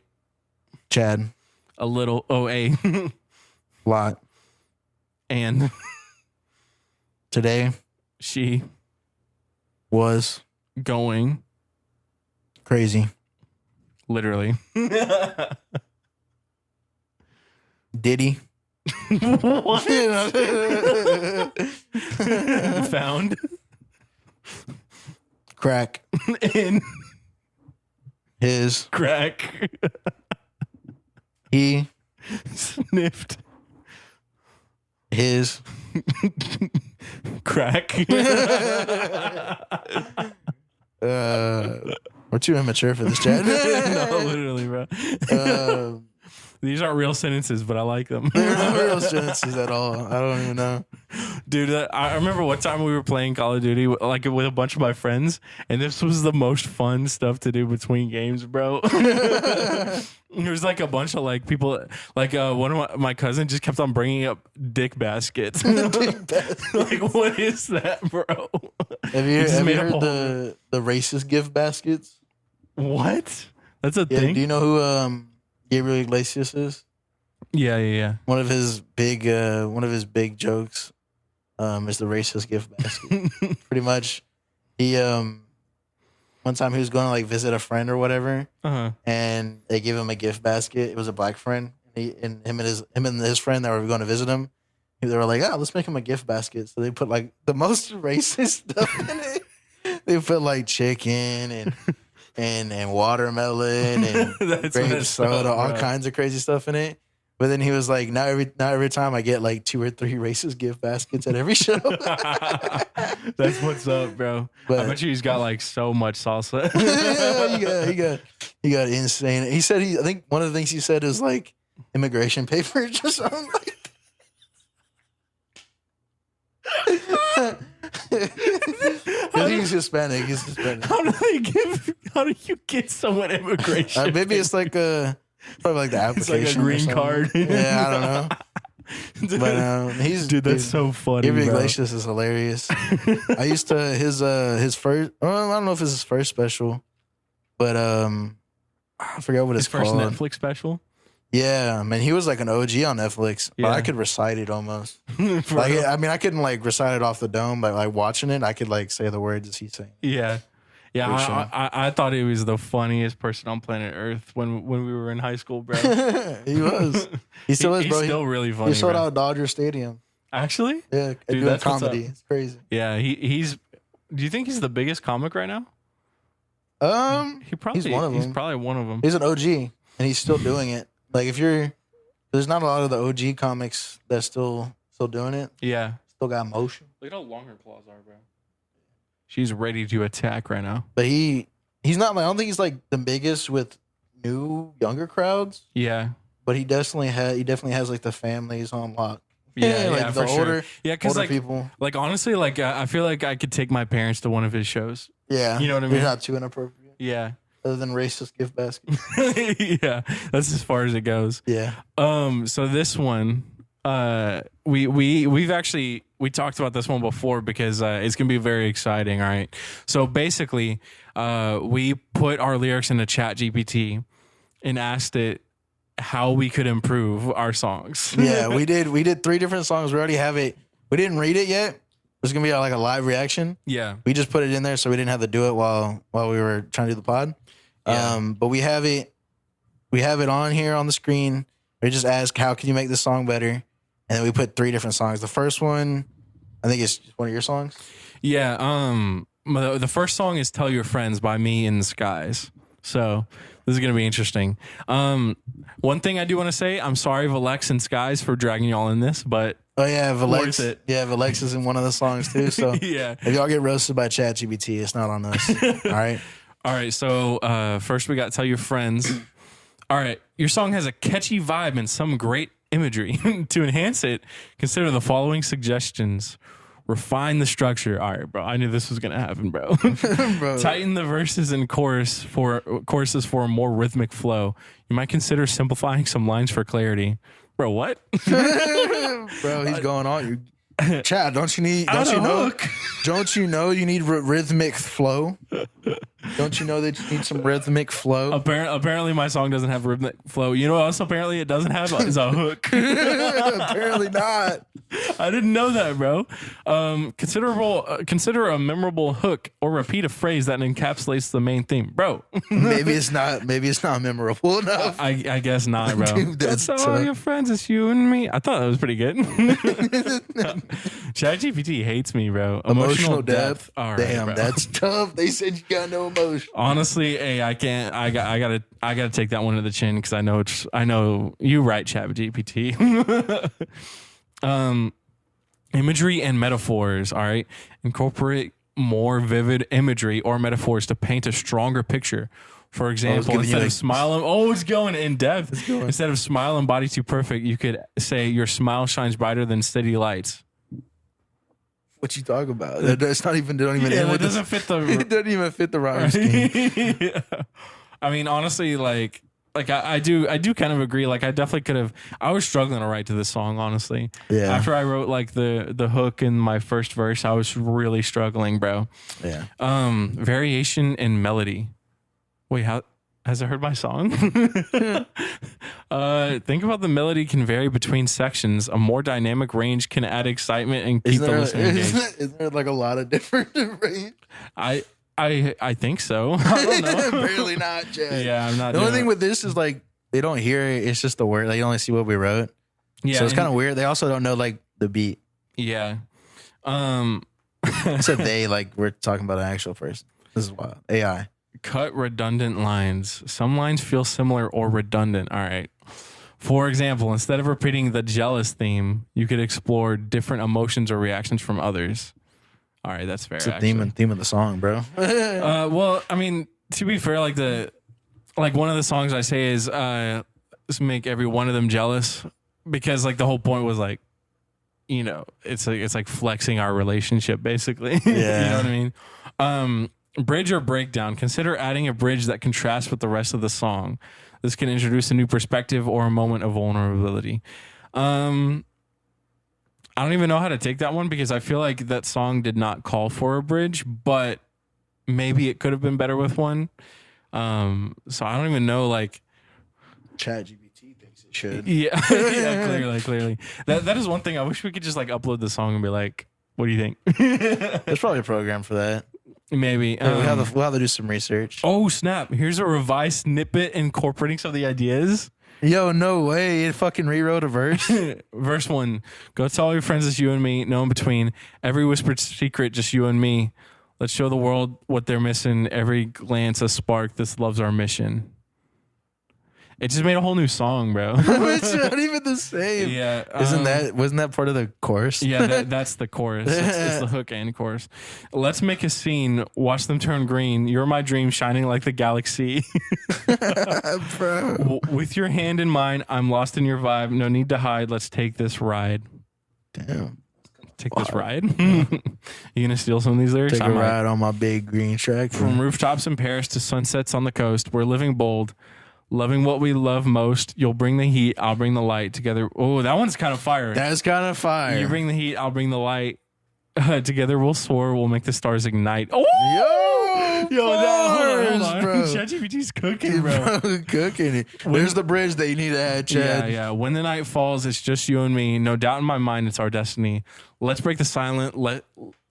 Speaker 2: Chad.
Speaker 1: a little OA.
Speaker 2: Lot.
Speaker 1: And
Speaker 2: Today
Speaker 1: she
Speaker 2: was
Speaker 1: going
Speaker 2: crazy.
Speaker 1: literally.
Speaker 2: Diddy.
Speaker 1: What? Found
Speaker 2: Crack.
Speaker 1: in
Speaker 2: His.
Speaker 1: crack.
Speaker 2: He.
Speaker 1: Sniffed
Speaker 2: His.
Speaker 1: crack.
Speaker 2: We're too immature for this, Chad.
Speaker 1: No, literally, bro. These aren't real sentences, but I like them.
Speaker 2: They're not real sentences at all. I don't even know.
Speaker 1: Dude, I remember one time we were playing Call of Duty like with a bunch of my friends, and this was the most fun stuff to do between games, bro. There's like a bunch of like people, like one of my cousin just kept on bringing up dick baskets. Like, what is that, bro?
Speaker 2: Have you heard the racist gift baskets?
Speaker 1: What? That's a
Speaker 2: Yeah.
Speaker 1: thing?
Speaker 2: Do you know who Gabriel Iglesias is?
Speaker 1: Yeah.
Speaker 2: One of his big jokes is the racist gift basket. Pretty much, he one time he was going to like visit a friend or whatever, and they gave him a gift basket. It was a black friend, and him and his friend that were going to visit him. They were like, "Oh, let's make him a gift basket." So they put like the most racist stuff in it. They put like chicken and watermelon and grape soda, all kinds of crazy stuff in it. But then he was like, "Now every time I get like 2 or 3 racist gift baskets at every show."
Speaker 1: That's what's up, bro.
Speaker 2: But,
Speaker 1: I bet you he's got like so much salsa.
Speaker 2: Yeah, he got insane. He said I think one of the things he said is like immigration papers or something like. He's Hispanic.
Speaker 1: How do you get someone immigration?
Speaker 2: Maybe it's like probably like the application.
Speaker 1: It's like a green card.
Speaker 2: Yeah, I don't know.
Speaker 1: Dude,
Speaker 2: But
Speaker 1: dude, that's so funny.
Speaker 2: Gabriel
Speaker 1: Bro.
Speaker 2: Iglesias is hilarious. I used to his first. I don't know if it's his first special, but I forgot what
Speaker 1: His
Speaker 2: it's
Speaker 1: first
Speaker 2: called.
Speaker 1: Netflix special.
Speaker 2: Yeah, man, he was like an OG on Netflix. But
Speaker 1: Yeah.
Speaker 2: I could recite it almost.
Speaker 1: For
Speaker 2: Like,
Speaker 1: real.
Speaker 2: I mean, I couldn't like recite it off the dome, but like watching it, I could like say the words as he's saying.
Speaker 1: Yeah. Yeah,
Speaker 2: For sure.
Speaker 1: I thought he was the funniest person on planet Earth when we were in high school, bro.
Speaker 2: He was. He still is, bro.
Speaker 1: He's still really funny.
Speaker 2: He sold
Speaker 1: bro.
Speaker 2: out Dodger Stadium.
Speaker 1: Actually?
Speaker 2: Yeah,
Speaker 1: Dude,
Speaker 2: doing
Speaker 1: that's what's
Speaker 2: comedy.
Speaker 1: up.
Speaker 2: It's crazy.
Speaker 1: Yeah, he's. Do you think he's the biggest comic right now?
Speaker 2: He's one of them.
Speaker 1: He's probably one of them.
Speaker 2: He's an OG, and he's still doing it. Like there's not a lot of the OG comics that's still doing it.
Speaker 1: Yeah.
Speaker 2: Still got motion.
Speaker 1: Look at how long her claws are, bro. She's ready to attack right now.
Speaker 2: But he's not. Like, I don't think he's like the biggest with younger crowds.
Speaker 1: Yeah.
Speaker 2: But he definitely has like the families on lock.
Speaker 1: Yeah,
Speaker 2: like
Speaker 1: yeah,
Speaker 2: the
Speaker 1: for
Speaker 2: older,
Speaker 1: sure. Yeah, because
Speaker 2: older
Speaker 1: like,
Speaker 2: people.
Speaker 1: like honestly, like I feel like I could take my parents to one of his shows.
Speaker 2: Yeah,
Speaker 1: You know what I
Speaker 2: You're
Speaker 1: mean?
Speaker 2: not too inappropriate.
Speaker 1: Yeah.
Speaker 2: Other than racist gift baskets.
Speaker 1: Yeah, that's as far as it goes.
Speaker 2: Yeah.
Speaker 1: So this one, we've actually talked about this one before because it's gonna be very exciting. All right. So basically, we put our lyrics into ChatGPT and asked it how we could improve our songs.
Speaker 2: Yeah, we did 3 different songs. We already have it. We didn't read it yet. It's gonna be like a live reaction.
Speaker 1: Yeah.
Speaker 2: We just put it in there so we didn't have to do it while we were trying to do the pod.
Speaker 1: Yeah.
Speaker 2: But we have it on here on the screen. We just ask, how can you make this song better? And then we put 3 different songs. The first one, I think it's one of your songs.
Speaker 1: Yeah. The first song is "Tell Your Friends" by Me in the Skies. So this is gonna be interesting. One thing I do want to say, I'm sorry, Valex and Skies, for dragging y'all in this, but
Speaker 2: Oh yeah,
Speaker 1: Worth
Speaker 2: Valex.
Speaker 1: it.
Speaker 2: Yeah, Valex is in one of the songs too. So
Speaker 1: yeah.
Speaker 2: if y'all get roasted by ChatGPT, it's not on us. All right.
Speaker 1: All right, so first we got "Tell Your Friends." All right, your song has a catchy vibe and some great imagery. To enhance it, consider the following suggestions. Refine the structure. All right, bro. I knew this was gonna happen, bro.
Speaker 2: Bro.
Speaker 1: Tighten the verses and choruses for a more rhythmic flow. You might consider simplifying some lines for clarity. Bro, what?
Speaker 2: Bro, he's going on. Chad, don't you
Speaker 1: Out of
Speaker 2: know?
Speaker 1: hook.
Speaker 2: Don't you know you need rhythmic flow? Don't you know that you need some rhythmic flow?
Speaker 1: Apparently, my song doesn't have rhythmic flow. You know what else apparently it doesn't have is a hook.
Speaker 2: Apparently not.
Speaker 1: I didn't know that, bro. Consider a memorable hook or repeat a phrase that encapsulates the main theme, bro.
Speaker 2: Maybe it's not memorable enough.
Speaker 1: I guess not, bro.
Speaker 2: Dude, that's
Speaker 1: Tell all
Speaker 2: tough.
Speaker 1: your friends it's you and me. I thought that was pretty good. ChatGPT hates me, bro.
Speaker 2: Emotional depth.
Speaker 1: All right,
Speaker 2: Damn,
Speaker 1: bro.
Speaker 2: that's tough. They said you got no emotion.
Speaker 1: Honestly, hey, I can't. I gotta take that one to the chin because I know you right, ChatGPT. Imagery and metaphors. All right, incorporate more vivid imagery or metaphors to paint a stronger picture. For example,
Speaker 2: giving you
Speaker 1: instead of
Speaker 2: like-
Speaker 1: smile, it's going in depth. Instead of smile and body too perfect, you could say your smile shines brighter than city lights.
Speaker 2: What you talk about? That's not even. They don't even.
Speaker 1: Yeah,
Speaker 2: end
Speaker 1: that
Speaker 2: with
Speaker 1: doesn't fit the.
Speaker 2: It doesn't even fit the rhyme scheme.
Speaker 1: Yeah. I mean, honestly, like I do kind of agree. Like I definitely could have. I was struggling to write to this song, honestly.
Speaker 2: Yeah.
Speaker 1: After I wrote like the hook in my first verse, I was really struggling, bro.
Speaker 2: Yeah.
Speaker 1: Variation in melody. Wait, how has it heard my song? Think about the melody can vary between sections. A more dynamic range can add excitement and keep the listener engaged.
Speaker 2: Isn't there like a lot of different range?
Speaker 1: I think so. I don't know.
Speaker 2: Apparently not, Chad.
Speaker 1: Yeah, I'm not.
Speaker 2: The only
Speaker 1: doing
Speaker 2: thing with this is like they don't hear it. It's just the word. They only see what we wrote.
Speaker 1: yeah,
Speaker 2: So it's kind of weird. They also don't know like the beat.
Speaker 1: yeah.
Speaker 2: Except they like we're talking about an actual person. This is wild. AI.
Speaker 1: Cut redundant lines. Some lines feel similar or redundant. All right. For example, instead of repeating the jealous theme, you could explore different emotions or reactions from others. All right, that's fair.
Speaker 2: It's the theme of the song, bro.
Speaker 1: Well, I mean, to be fair, like one of the songs I say is just make every one of them jealous, because like the whole point was like, you know, it's like flexing our relationship basically.
Speaker 2: Yeah.
Speaker 1: You know what I mean? Bridge or breakdown. Consider adding a bridge that contrasts with the rest of the song. This can introduce a new perspective or a moment of vulnerability. I don't even know how to take that one because I feel like that song did not call for a bridge, but maybe it could have been better with one. So I don't even know, like,
Speaker 2: ChatGPT thinks it should.
Speaker 1: yeah, yeah, clearly. That is one thing. I wish we could just like upload the song and be like, what do you think?
Speaker 2: There's probably a program for that.
Speaker 1: Maybe.
Speaker 2: We'll have to do some research.
Speaker 1: Oh, snap. Here's a revised snippet incorporating some of the ideas.
Speaker 2: Yo, no way. It fucking rewrote a verse.
Speaker 1: Verse 1. Go tell all your friends it's you and me. No in between. Every whispered secret, just you and me. Let's show the world what they're missing. Every glance a spark. This love's our mission. It just made a whole new song, bro.
Speaker 2: It's not even the same.
Speaker 1: Yeah.
Speaker 2: Wasn't that part of the chorus?
Speaker 1: Yeah, that's the chorus. It's the hook and chorus. Let's make a scene. Watch them turn green. You're my dream, shining like the galaxy.
Speaker 2: Bro.
Speaker 1: With your hand in mine, I'm lost in your vibe. No need to hide. Let's take this ride.
Speaker 2: Damn.
Speaker 1: Take this ride. You gonna steal some of these lyrics?
Speaker 2: Take
Speaker 1: I
Speaker 2: a
Speaker 1: might.
Speaker 2: ride on my big green track.
Speaker 1: From rooftops in Paris to sunsets on the coast, we're living bold. Loving what we love most. You'll bring the heat, I'll bring the light. Together. Oh, that one's kind of fire.
Speaker 2: That's kind of fire.
Speaker 1: You bring the heat, I'll bring the light. Together we'll soar, we'll make the stars ignite. Oh, hold on.
Speaker 2: bro.
Speaker 1: ChatGPT's cooking, bro.
Speaker 2: Cooking it. There's the bridge that you need to add, Chad.
Speaker 1: Yeah. When the night falls, it's just you and me. No doubt in my mind, it's our destiny. Let's break the silence.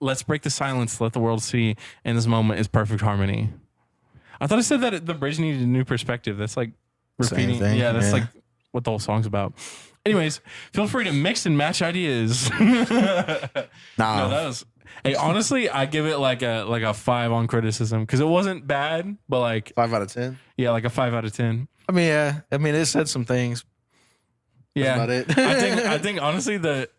Speaker 1: Let's break the silence. Let the world see. In this moment is perfect harmony. I thought I said that the bridge needed a new perspective. That's like repeating.
Speaker 2: Same thing,
Speaker 1: Yeah, that's
Speaker 2: yeah.
Speaker 1: like what the whole song's about. Anyways, feel free to mix and match ideas. No, that was. Hey, honestly, I give it like a 5 on criticism because it wasn't bad, but like
Speaker 2: 5 out of 10.
Speaker 1: yeah, like a 5 out of 10.
Speaker 2: I mean, yeah. I mean, it said some things.
Speaker 1: Yeah,
Speaker 2: That's about it.
Speaker 1: I think honestly that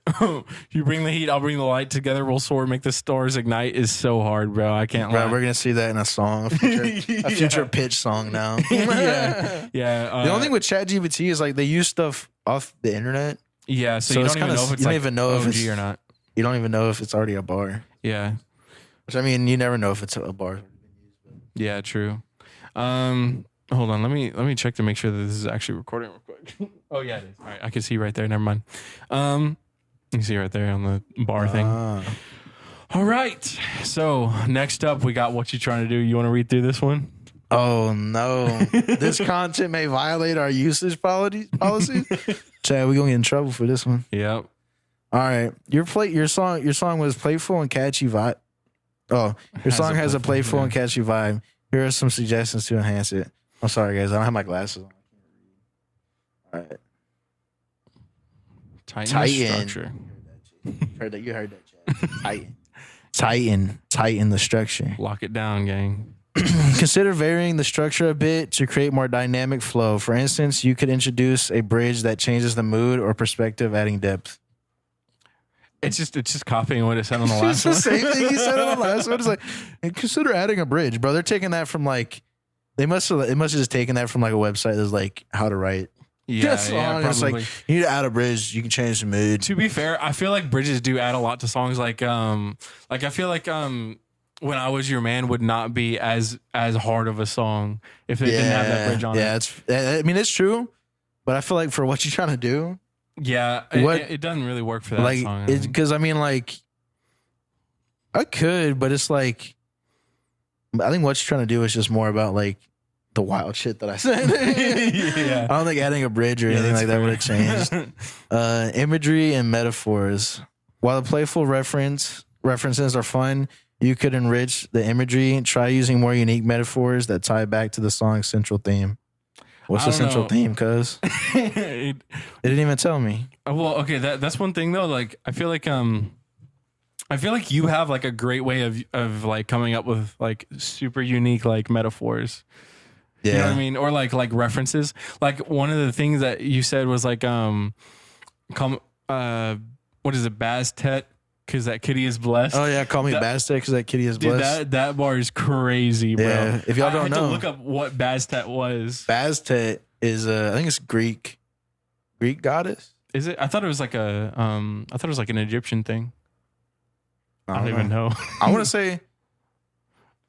Speaker 1: you bring the heat, I'll bring the light. Together we'll soar, make the stars ignite is so hard, bro. I can't lie.
Speaker 2: Bro, we're gonna see that in a song, a future pitch song now.
Speaker 1: yeah.
Speaker 2: The only thing with ChatGPT is like they use stuff off the internet.
Speaker 1: Yeah, so
Speaker 2: So
Speaker 1: you
Speaker 2: it's
Speaker 1: don't even
Speaker 2: kinda-
Speaker 1: know if it's
Speaker 2: you don't
Speaker 1: like
Speaker 2: even know if
Speaker 1: OG
Speaker 2: it's-
Speaker 1: or not.
Speaker 2: You don't even know if it's already a bar.
Speaker 1: Yeah,
Speaker 2: Which I mean, you never know if it's a bar.
Speaker 1: yeah, true. Hold on, let me check to make sure that this is actually recording real quick. Oh yeah, it is. All right, I can see right there. Never mind. You see right there on the bar thing. All right. So next up, we got What You Trying to Do. You want to read through this one?
Speaker 2: Oh no! This content may violate our usage policies. Chad, we gonna get in trouble for this one.
Speaker 1: Yep.
Speaker 2: All right, your song was playful and catchy vibe. Oh, your song has a playful and catchy vibe. Here are some suggestions to enhance it. I'm sorry, guys. I don't have my glasses on. All right.
Speaker 1: Tighten the structure.
Speaker 2: You heard that, Chad. Tighten the structure.
Speaker 1: Lock it down, gang.
Speaker 2: Consider varying the structure a bit to create more dynamic flow. For instance, you could introduce a bridge that changes the mood or perspective, adding depth.
Speaker 1: It's just copying what it said on the last one.
Speaker 2: It's the same thing he said on the last one. It's like, and consider adding a bridge, bro. They're taking that from like, they must have just taken that from like a website that's like how to write.
Speaker 1: Yeah,
Speaker 2: It's like, you need to add a bridge. You can change the mood.
Speaker 1: To be fair, I feel like bridges do add a lot to songs. Like I feel like When I Was Your Man would not be as hard of a song if it didn't have that bridge on it.
Speaker 2: Yeah, I mean, it's true, but I feel like for what you're trying to do,
Speaker 1: yeah, it doesn't really work for that
Speaker 2: like,
Speaker 1: song.
Speaker 2: Because I mean, like, I could, but it's like, I think what you're trying to do is just more about like the wild shit that I said.
Speaker 1: Yeah.
Speaker 2: I don't think adding a bridge or anything like that would have changed. Imagery and metaphors. While the playful references are fun, you could enrich the imagery. Try using more unique metaphors that tie back to the song's central theme. What's the central theme, cuz? It didn't even tell me.
Speaker 1: Well, okay, that's one thing though. Like I feel like you have like a great way of like coming up with like super unique like metaphors. Yeah. You know what I mean? Or like references. Like one of the things that you said was like what is it, Bastet? Because that kitty is blessed.
Speaker 2: Oh yeah, call me Bastet because that kitty is blessed.
Speaker 1: Dude, that bar is crazy, bro.
Speaker 2: Yeah. If y'all don't know,
Speaker 1: I had to look up what Bastet was.
Speaker 2: Bastet is I think it's Greek goddess.
Speaker 1: Is it? I thought it was like an Egyptian thing. I don't even know.
Speaker 2: I want to say,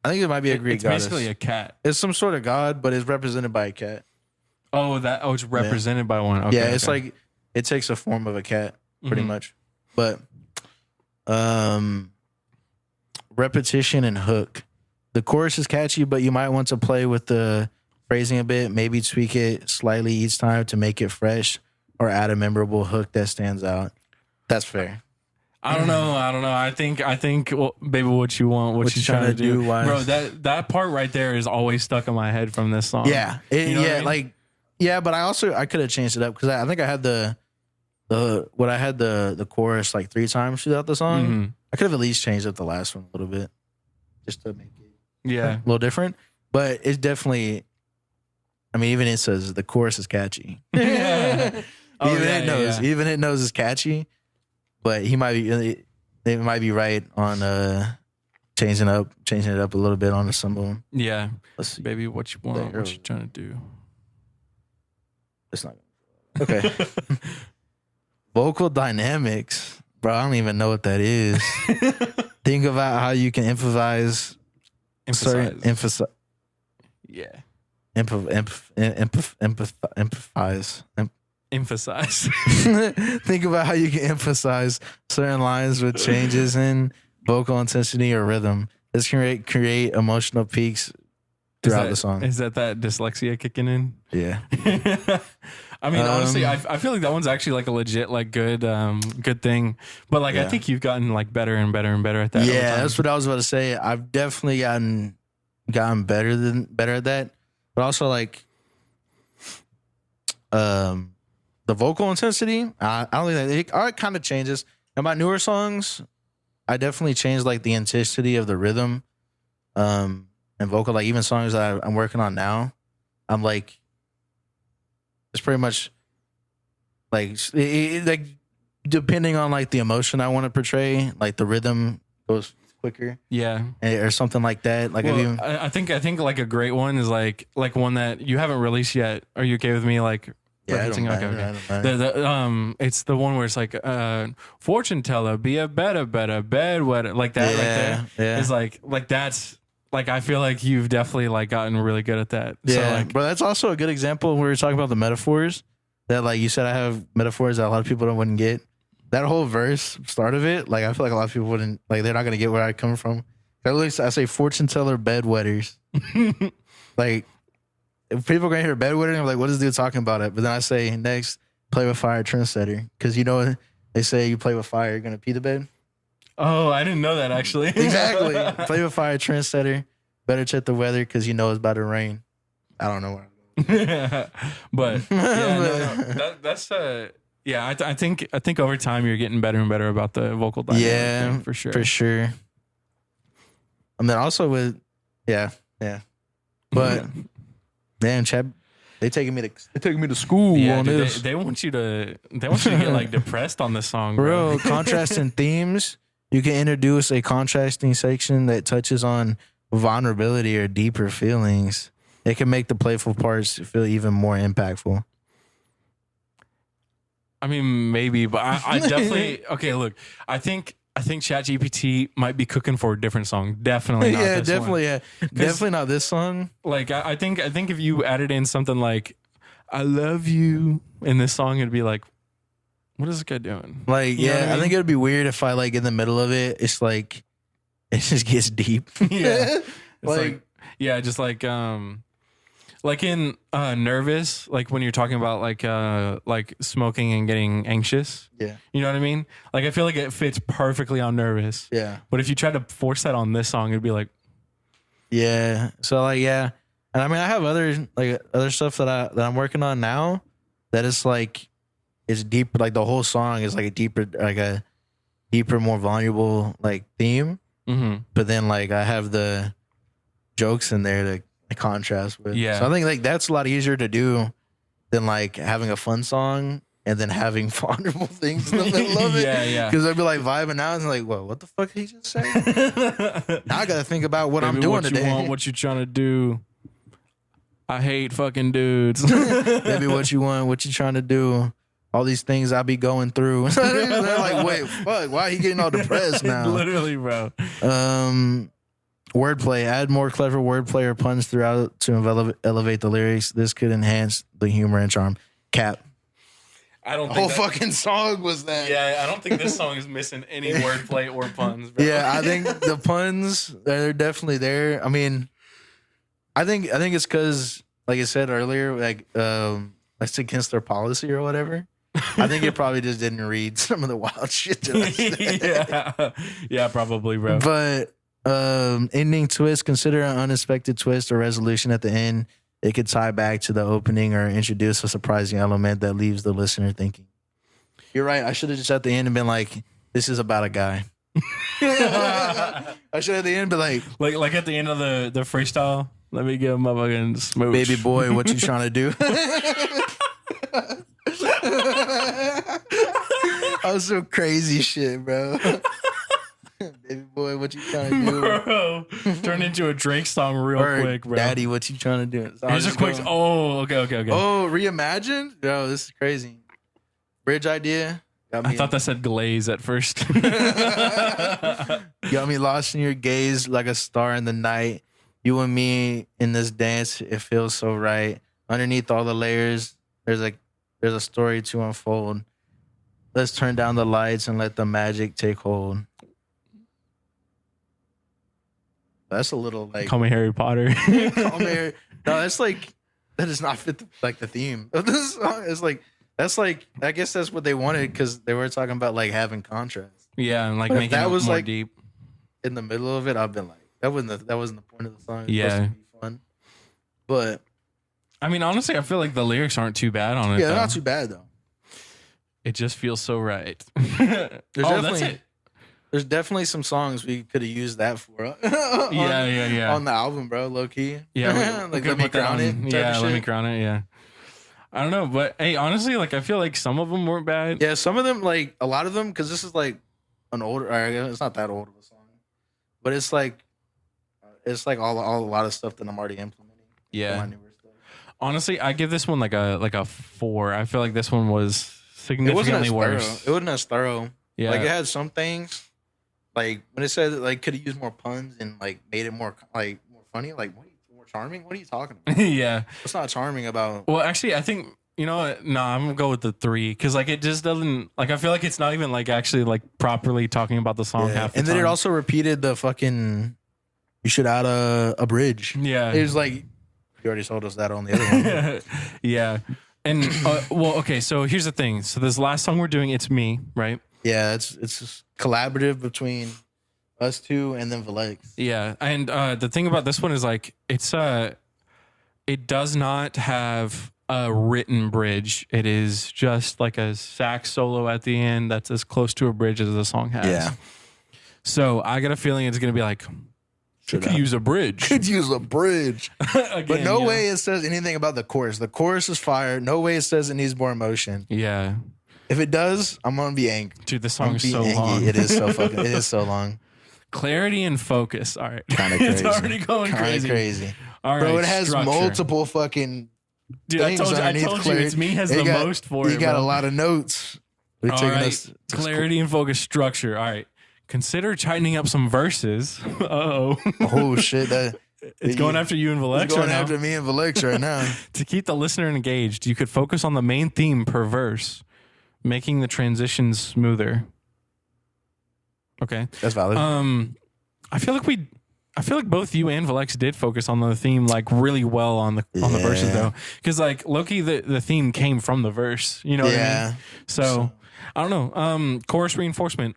Speaker 2: I think it might be a Greek goddess.
Speaker 1: It's basically a cat.
Speaker 2: It's some sort of god, but it's represented by a cat.
Speaker 1: It's represented by one. Okay,
Speaker 2: yeah, it's like it takes a form of a cat, pretty much. But repetition and hook. The chorus is catchy, but you might want to play with the phrasing a bit, maybe tweak it slightly each time to make it fresh or add a memorable hook that stands out. That's fair.
Speaker 1: I don't know. I think, well, baby, what you want, what you trying to do, bro. That part right there is always stuck in my head from this song.
Speaker 2: Yeah, but I could have changed it up because I think I had the chorus like 3 times throughout the song. Mm-hmm. I could have at least changed up the last one a little bit just to make it a little different. But it's definitely, I mean, even it says the chorus is catchy. Yeah. Even it knows it's catchy. But it might be right on changing it up a little bit on some of them.
Speaker 1: Yeah. Let's see. Baby, what you want? What you trying to do?
Speaker 2: It's not okay. Vocal dynamics, bro. I don't even know what that is. Think about how you can emphasize.
Speaker 1: Yeah.
Speaker 2: Emphasize. Think about how you can emphasize certain lines with changes in vocal intensity or rhythm. This can create emotional peaks throughout the song.
Speaker 1: Is that dyslexia kicking in?
Speaker 2: Yeah.
Speaker 1: I mean, honestly, I feel like that one's actually like a legit, like good thing. But like, I think you've gotten like better and better and better at that.
Speaker 2: Yeah, that's what I was about to say. I've definitely gotten better at that. But also like, the vocal intensity, I don't think that it kind of changes. In my newer songs, I definitely changed like the intensity of the rhythm, and vocal. Like even songs that I'm working on now, I'm like, it's pretty much like like depending on like the emotion I want to portray, like the rhythm goes quicker, or something like that. Like
Speaker 1: I think like a great one is like one that you haven't released yet. Are you okay with me like?
Speaker 2: Yeah, I don't mind.
Speaker 1: It's the one where it's like, fortune teller, be a better bedwetter, like that right there. Yeah. It's like that's like, I feel like you've definitely like gotten really good at that.
Speaker 2: Yeah,
Speaker 1: so like,
Speaker 2: but that's also a good example where we were talking about the metaphors that like you said, I have metaphors that a lot of people wouldn't get. that whole verse start of it, like I feel like a lot of people wouldn't like. They're not gonna get where I come from. I say fortune teller bedwetters. Like if people are gonna hear bedwetter, they're like, what is this dude talking about it? But then I say next, play with fire trendsetter, because you know they say you play with fire, you're gonna pee the bed.
Speaker 1: Oh, I didn't know that actually.
Speaker 2: Exactly. Play with fire trendsetter. Better check the weather because you know it's about to rain. I don't know where.
Speaker 1: But yeah, that's yeah. I think over time you're getting better and better about the vocal dynamic.
Speaker 2: Yeah,
Speaker 1: thing, for sure.
Speaker 2: for sure. And then also with yeah. But man, Chad, they taking me to school
Speaker 1: Yeah,
Speaker 2: on
Speaker 1: dude,
Speaker 2: this.
Speaker 1: they want you to get like depressed on this song,
Speaker 2: Bro, contrasting themes. You can introduce a contrasting section that touches on vulnerability or deeper feelings. It can make the playful parts feel even more impactful.
Speaker 1: I mean, maybe, but I definitely okay. Look, I think ChatGPT might be cooking for a different song. Definitely not.
Speaker 2: Yeah,
Speaker 1: this
Speaker 2: definitely.
Speaker 1: one.
Speaker 2: Yeah, definitely not this song.
Speaker 1: Like I think if you added in something like "I love you" in this song, it'd be like, what is this guy doing?
Speaker 2: Like,
Speaker 1: You know what I
Speaker 2: I
Speaker 1: mean?
Speaker 2: think it would be weird if I like in the middle of it, it's like it just gets deep.
Speaker 1: Yeah. It's
Speaker 2: Like-
Speaker 1: yeah, just like in Nervous, like when you're talking about like smoking and getting anxious.
Speaker 2: Yeah.
Speaker 1: You know what I mean? Like I feel like it fits perfectly on Nervous.
Speaker 2: Yeah.
Speaker 1: But if you tried to force that on this song, it'd be like,
Speaker 2: Yeah. So like, yeah. And I mean, I have other stuff that I'm working on now that is like, it's deep. Like the whole song is like a deeper, more vulnerable like theme.
Speaker 1: mm-hmm.
Speaker 2: But then like I have the jokes in there to contrast with.
Speaker 1: Yeah.
Speaker 2: So I think like that's a lot easier to do than like having a fun song and then having vulnerable things in the middle of it.
Speaker 1: Yeah.
Speaker 2: Because I'd be like vibing out and like, whoa, what the fuck did he just say? Now I got to think about what I'm
Speaker 1: Baby,
Speaker 2: doing
Speaker 1: what
Speaker 2: today.
Speaker 1: you want, what you trying to do. I hate fucking dudes.
Speaker 2: Maybe what you want, what you trying to do. All these things I be going through. They're like, wait, fuck, why are you getting all depressed now?
Speaker 1: Literally, bro.
Speaker 2: Wordplay. Add more clever wordplay or puns throughout to elevate the lyrics. This could enhance the humor and charm. Cap.
Speaker 1: I don't
Speaker 2: The
Speaker 1: think
Speaker 2: whole fucking song was that.
Speaker 1: Yeah, I don't think this song is missing any wordplay or puns, bro.
Speaker 2: Yeah, I think the puns, they're definitely there. I mean, I think it's because, like I said earlier, like that's against their policy or whatever. I think it probably just didn't read some of the wild shit that I said.
Speaker 1: yeah, probably, bro.
Speaker 2: But ending twist, consider an unexpected twist or resolution at the end. It could tie back to the opening or introduce a surprising element that leaves the listener thinking. You're right. I should have just at the end and been like, this is about a guy. I should at the end be like
Speaker 1: at the end of the freestyle, let me give him a fucking smooch.
Speaker 2: baby boy, what you trying to do? I was so crazy shit, bro. Baby boy, what you trying to do?
Speaker 1: Bro, turn into a Drake song real
Speaker 2: Or,
Speaker 1: quick, bro.
Speaker 2: Daddy, what you trying to do? So
Speaker 1: Here's a quick. Oh, okay.
Speaker 2: Oh, reimagined? Bro, this is crazy. Bridge idea.
Speaker 1: I thought that said glaze at first.
Speaker 2: Got me lost in your gaze like a star in the night. You and me in this dance, it feels so right. Underneath all the layers, there's a story to unfold. Let's turn down the lights and let the magic take hold. That's a little like
Speaker 1: Call me Harry Potter.
Speaker 2: Call me Harry. No, that's like that does not fit the theme of this song. It's like that's like I guess that's what they wanted because they were talking about like having contrast.
Speaker 1: Yeah, and like
Speaker 2: But if
Speaker 1: making
Speaker 2: that
Speaker 1: it
Speaker 2: was,
Speaker 1: more
Speaker 2: like,
Speaker 1: deep.
Speaker 2: In the middle of it, I've been like that wasn't the point of the song. It was
Speaker 1: Yeah.
Speaker 2: supposed to be fun. But
Speaker 1: I mean, honestly, I feel like the lyrics aren't too bad on it.
Speaker 2: yeah,
Speaker 1: though.
Speaker 2: they're not too bad though.
Speaker 1: It just feels so right.
Speaker 2: There's
Speaker 1: that's it.
Speaker 2: There's definitely some songs we could have used that for.
Speaker 1: Yeah.
Speaker 2: On the album, bro, low key.
Speaker 1: Yeah,
Speaker 2: like
Speaker 1: we
Speaker 2: let me
Speaker 1: put that
Speaker 2: crown
Speaker 1: on-
Speaker 2: it. type
Speaker 1: Yeah,
Speaker 2: of
Speaker 1: let me
Speaker 2: shit.
Speaker 1: crown it. Yeah. I don't know, but hey, honestly, like I feel like some of them weren't bad.
Speaker 2: Yeah, some of them, like a lot of them, because this is like an older. Or it's not that old of a song, but it's like all a lot of stuff that I'm already implementing.
Speaker 1: Yeah.
Speaker 2: My newer stuff.
Speaker 1: Honestly, I give this one like a 4. I feel like this one was
Speaker 2: It wasn't
Speaker 1: significantly
Speaker 2: as
Speaker 1: worse.
Speaker 2: thorough. It wasn't as thorough.
Speaker 1: Yeah.
Speaker 2: Like it had some things, like when it said like could have used more puns and like made it more funny. Like more charming. What are you talking about?
Speaker 1: yeah.
Speaker 2: What's not charming about?
Speaker 1: Well, actually, I think You know what? No, I'm gonna go with the 3 because like it just doesn't like I feel like it's not even like actually like properly talking about the song half the
Speaker 2: and then
Speaker 1: time.
Speaker 2: it also repeated the fucking. You should add a bridge.
Speaker 1: Yeah.
Speaker 2: It was like you already told us that on the other one.
Speaker 1: Yeah. And well, okay. So here's the thing. So this last song we're doing, it's me, right?
Speaker 2: Yeah, it's just collaborative between us two and then Valex.
Speaker 1: Yeah. And the thing about this one is like it does not have a written bridge. It is just like a sax solo at the end that's as close to a bridge as the song has.
Speaker 2: Yeah.
Speaker 1: So I got a feeling it's gonna be like could use a bridge.
Speaker 2: Could use a bridge.
Speaker 1: Again,
Speaker 2: But no way it says anything about the chorus. The chorus is fire. No way it says it needs more emotion.
Speaker 1: Yeah.
Speaker 2: If it does, I'm gonna be angry.
Speaker 1: Dude, this song is so long.
Speaker 2: It is so fucking. It is so long.
Speaker 1: Clarity and focus. All right.
Speaker 2: Kind of crazy.
Speaker 1: It's already going crazy. All right.
Speaker 2: Bro, it has
Speaker 1: structure.
Speaker 2: multiple fucking.
Speaker 1: Dude, I told you it's me has the most for it.
Speaker 2: You got
Speaker 1: bro.
Speaker 2: a lot of notes. We're
Speaker 1: All
Speaker 2: taking
Speaker 1: right.
Speaker 2: us
Speaker 1: Clarity and focus structure. All right. Consider tightening up some verses. Uh-oh.
Speaker 2: Oh shit!
Speaker 1: It's going after you and Valex
Speaker 2: It's going
Speaker 1: right
Speaker 2: after
Speaker 1: now.
Speaker 2: me and Valex right now.
Speaker 1: To keep the listener engaged, you could focus on the main theme per verse, making the transitions smoother. Okay.
Speaker 2: That's valid.
Speaker 1: I feel like both you and Valex did focus on the theme like really well on the verses though, because like Loki, the theme came from the verse. You know what I mean? So I don't know. Chorus reinforcement.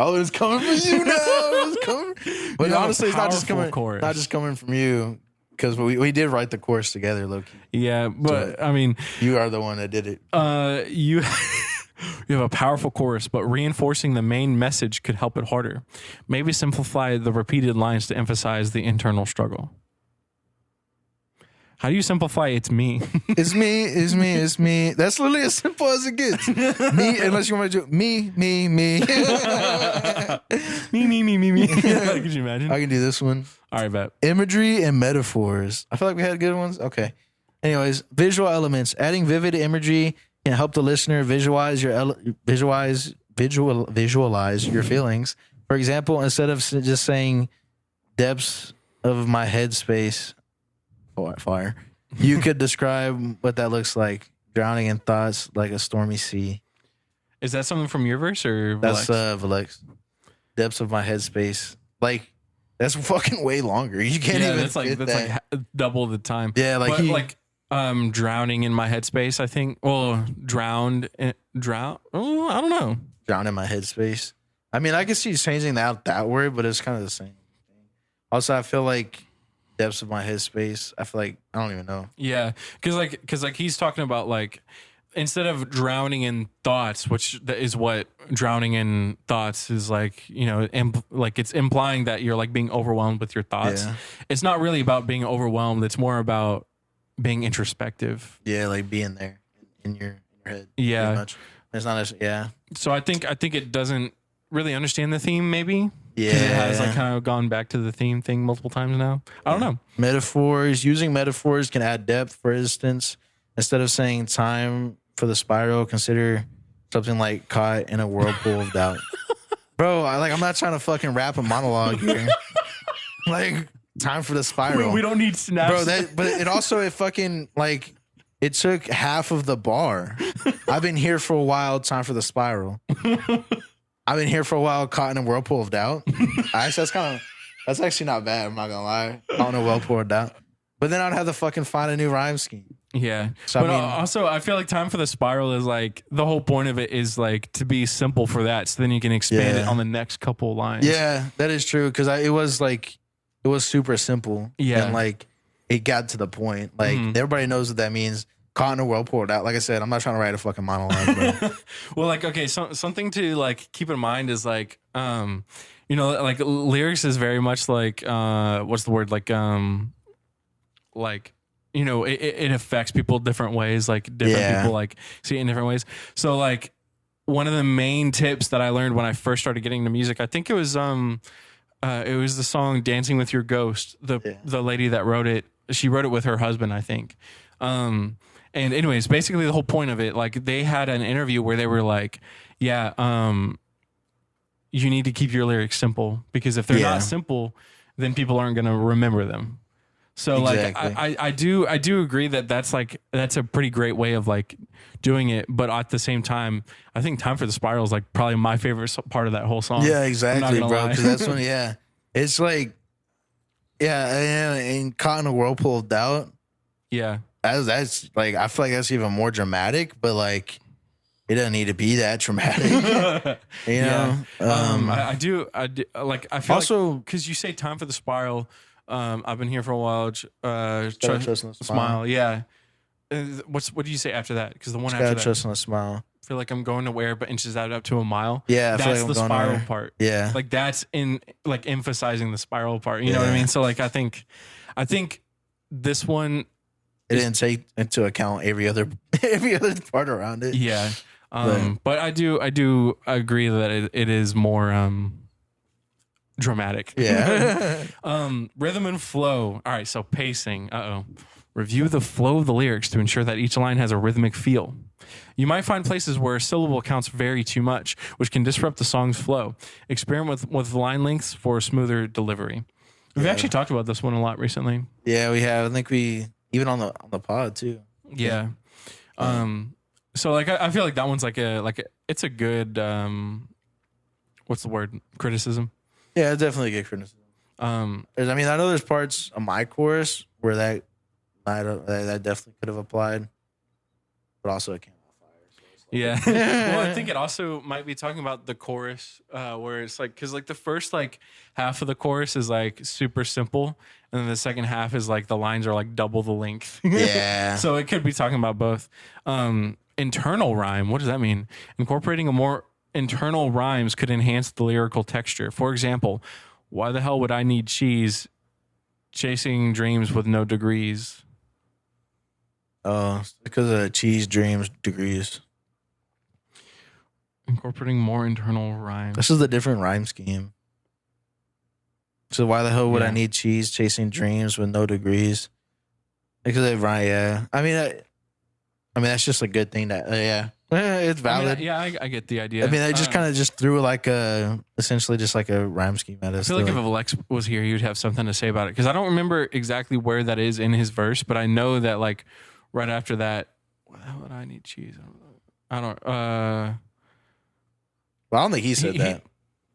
Speaker 2: Oh, it's coming from you now. It's coming. But
Speaker 1: You have
Speaker 2: honestly,
Speaker 1: a
Speaker 2: it's not just
Speaker 1: powerful
Speaker 2: coming.
Speaker 1: chorus.
Speaker 2: Not just coming from you, because we did write the chorus together, Loki.
Speaker 1: Yeah, but I mean,
Speaker 2: You are the one that did it.
Speaker 1: you you have a powerful chorus, but reinforcing the main message could help it harder. Maybe simplify the repeated lines to emphasize the internal struggle. How do you simplify it's me?
Speaker 2: It's me. It's me. It's me. That's literally as simple as it gets. Me, unless you want to do me.
Speaker 1: me. Could you imagine?
Speaker 2: I can do this one.
Speaker 1: All right, bet.
Speaker 2: Imagery and metaphors. I feel like we had good ones. Okay. Anyways, visual elements. Adding vivid imagery can help the listener visualize your visualize your feelings. For example, instead of just saying depths of my headspace, fire, you could describe what that looks like. Drowning in thoughts like a stormy sea.
Speaker 1: Is that something from your verse or
Speaker 2: That's
Speaker 1: Valex?
Speaker 2: Valex. Depths of my headspace. Like that's fucking way longer. You can't even.
Speaker 1: That's like double the time.
Speaker 2: Yeah, like
Speaker 1: drowning in my headspace. I think. Well, drown. Oh, I don't know.
Speaker 2: Drown in my headspace. I mean, I can see changing that word, but it's kind of the same thing. Also, I feel like depths of my headspace. I feel like I don't even know.
Speaker 1: Yeah, because he's talking about like instead of drowning in thoughts, which is what drowning in thoughts is like. You know, like it's implying that you're like being overwhelmed with your thoughts.
Speaker 2: Yeah.
Speaker 1: It's not really about being overwhelmed. It's more about being introspective.
Speaker 2: Yeah, like being there in your head.
Speaker 1: Yeah,
Speaker 2: pretty much. It's not. Yeah.
Speaker 1: So I think it doesn't really understand the theme. Maybe.
Speaker 2: Yeah.
Speaker 1: 'Cause it has like kind of gone back to the theme thing multiple times now. I don't know.
Speaker 2: Metaphors. Using metaphors can add depth. For instance, instead of saying time for the spiral, consider something like caught in a whirlpool of doubt. Bro, I'm not trying to fucking rap a monologue here. Like time for the spiral.
Speaker 1: We don't need snaps.
Speaker 2: Bro, but it fucking like it took half of the bar. I've been here for a while, time for the spiral. I've been here for a while, caught in a whirlpool of doubt. Actually, that's actually not bad, I'm not gonna lie. Caught in a whirlpool of doubt. But then I'd have to fucking find a new rhyme scheme.
Speaker 1: Yeah.
Speaker 2: So,
Speaker 1: But
Speaker 2: I mean,
Speaker 1: also, I feel like time for the spiral is like the whole point of it is like to be simple for that. So then you can expand it on the next couple lines.
Speaker 2: Yeah, that is true. Cause it was super simple.
Speaker 1: Yeah.
Speaker 2: And like it got to the point. Like everybody knows what that means. Caught in a whirlpool of doubt. Like I said, I'm not trying to write a fucking monologue, bro.
Speaker 1: Well, like, okay, something to like keep in mind is like, you know, like lyrics is very much like, what's the word? Like, you know, it affects people different ways. Like different people like see it in different ways. So like one of the main tips that I learned when I first started getting into music, I think it was the song "Dancing with Your Ghost." The lady that wrote it, she wrote it with her husband, I think. And anyways, basically the whole point of it, like they had an interview where they were like, yeah, you need to keep your lyrics simple because if they're not simple, then people aren't going to remember them. So like
Speaker 2: Exactly.
Speaker 1: I do agree that that's a pretty great way of like doing it, but at the same time, I think "Time for the Spiral" is like probably my favorite part of that whole song.
Speaker 2: Yeah,
Speaker 1: I'm not
Speaker 2: exactly,
Speaker 1: gonna
Speaker 2: bro.
Speaker 1: lie.
Speaker 2: Because that's when, yeah, it's like, yeah, and caught in a whirlpool of doubt.
Speaker 1: Yeah,
Speaker 2: That's like, I feel like that's even more dramatic, but like, it doesn't need to be that dramatic, you know.
Speaker 1: yeah. I do like I feel
Speaker 2: Also,
Speaker 1: like because you say "Time for the Spiral." I've been here for a while.
Speaker 2: gotta trust in the
Speaker 1: Smile, yeah. What do you say after that? Because the one
Speaker 2: just
Speaker 1: after
Speaker 2: gotta
Speaker 1: that,
Speaker 2: trust in a smile.
Speaker 1: I feel like I'm going to where, but inches that up to a mile.
Speaker 2: Yeah, I feel
Speaker 1: That's
Speaker 2: like I'm
Speaker 1: the
Speaker 2: going
Speaker 1: spiral
Speaker 2: there.
Speaker 1: part.
Speaker 2: Yeah,
Speaker 1: Like that's in like emphasizing the spiral part. You know what I
Speaker 2: Yeah.
Speaker 1: mean? So like I think this one,
Speaker 2: it didn't take into account every other part around it.
Speaker 1: yeah. But I do agree that it is more dramatic.
Speaker 2: Yeah.
Speaker 1: Rhythm and flow. All right, so pacing. Review the flow of the lyrics to ensure that each line has a rhythmic feel. You might find places where syllable counts vary too much, which can disrupt the song's flow. Experiment with line lengths for smoother delivery. We've actually talked about this one a lot recently.
Speaker 2: Yeah, we have. I think we even on the pod too.
Speaker 1: Yeah. So like I feel like that one's like it's a good what's the word? Criticism.
Speaker 2: Yeah, definitely a good criticism. I mean, I know there's parts of my chorus where that definitely could have applied, but also it came out fire. So it's like,
Speaker 1: Yeah. Well, I think it also might be talking about the chorus, where it's like, cause like the first like half of the chorus is like super simple. And then the second half is like the lines are like double the length.
Speaker 2: Yeah.
Speaker 1: So it could be talking about both. Internal rhyme. What does that mean? Incorporating a more internal rhymes could enhance the lyrical texture. For example, why the hell would I need cheese chasing dreams with no degrees?
Speaker 2: Oh, because of cheese dreams degrees.
Speaker 1: Incorporating more internal rhymes.
Speaker 2: This is the different rhyme scheme. So why the hell would I
Speaker 1: Yeah.
Speaker 2: need cheese chasing dreams with no degrees? Because it rhyme. Yeah. I mean that's just a good thing that it's valid.
Speaker 1: I get the idea.
Speaker 2: I mean, they just kind of just threw like essentially just like a rhyme scheme at us.
Speaker 1: I feel like if Alex was here, he would have something to say about it. Because I don't remember exactly where that is in his verse, but I know that like right after that, why the hell would I need cheese? I don't.
Speaker 2: Well, I don't think he said that.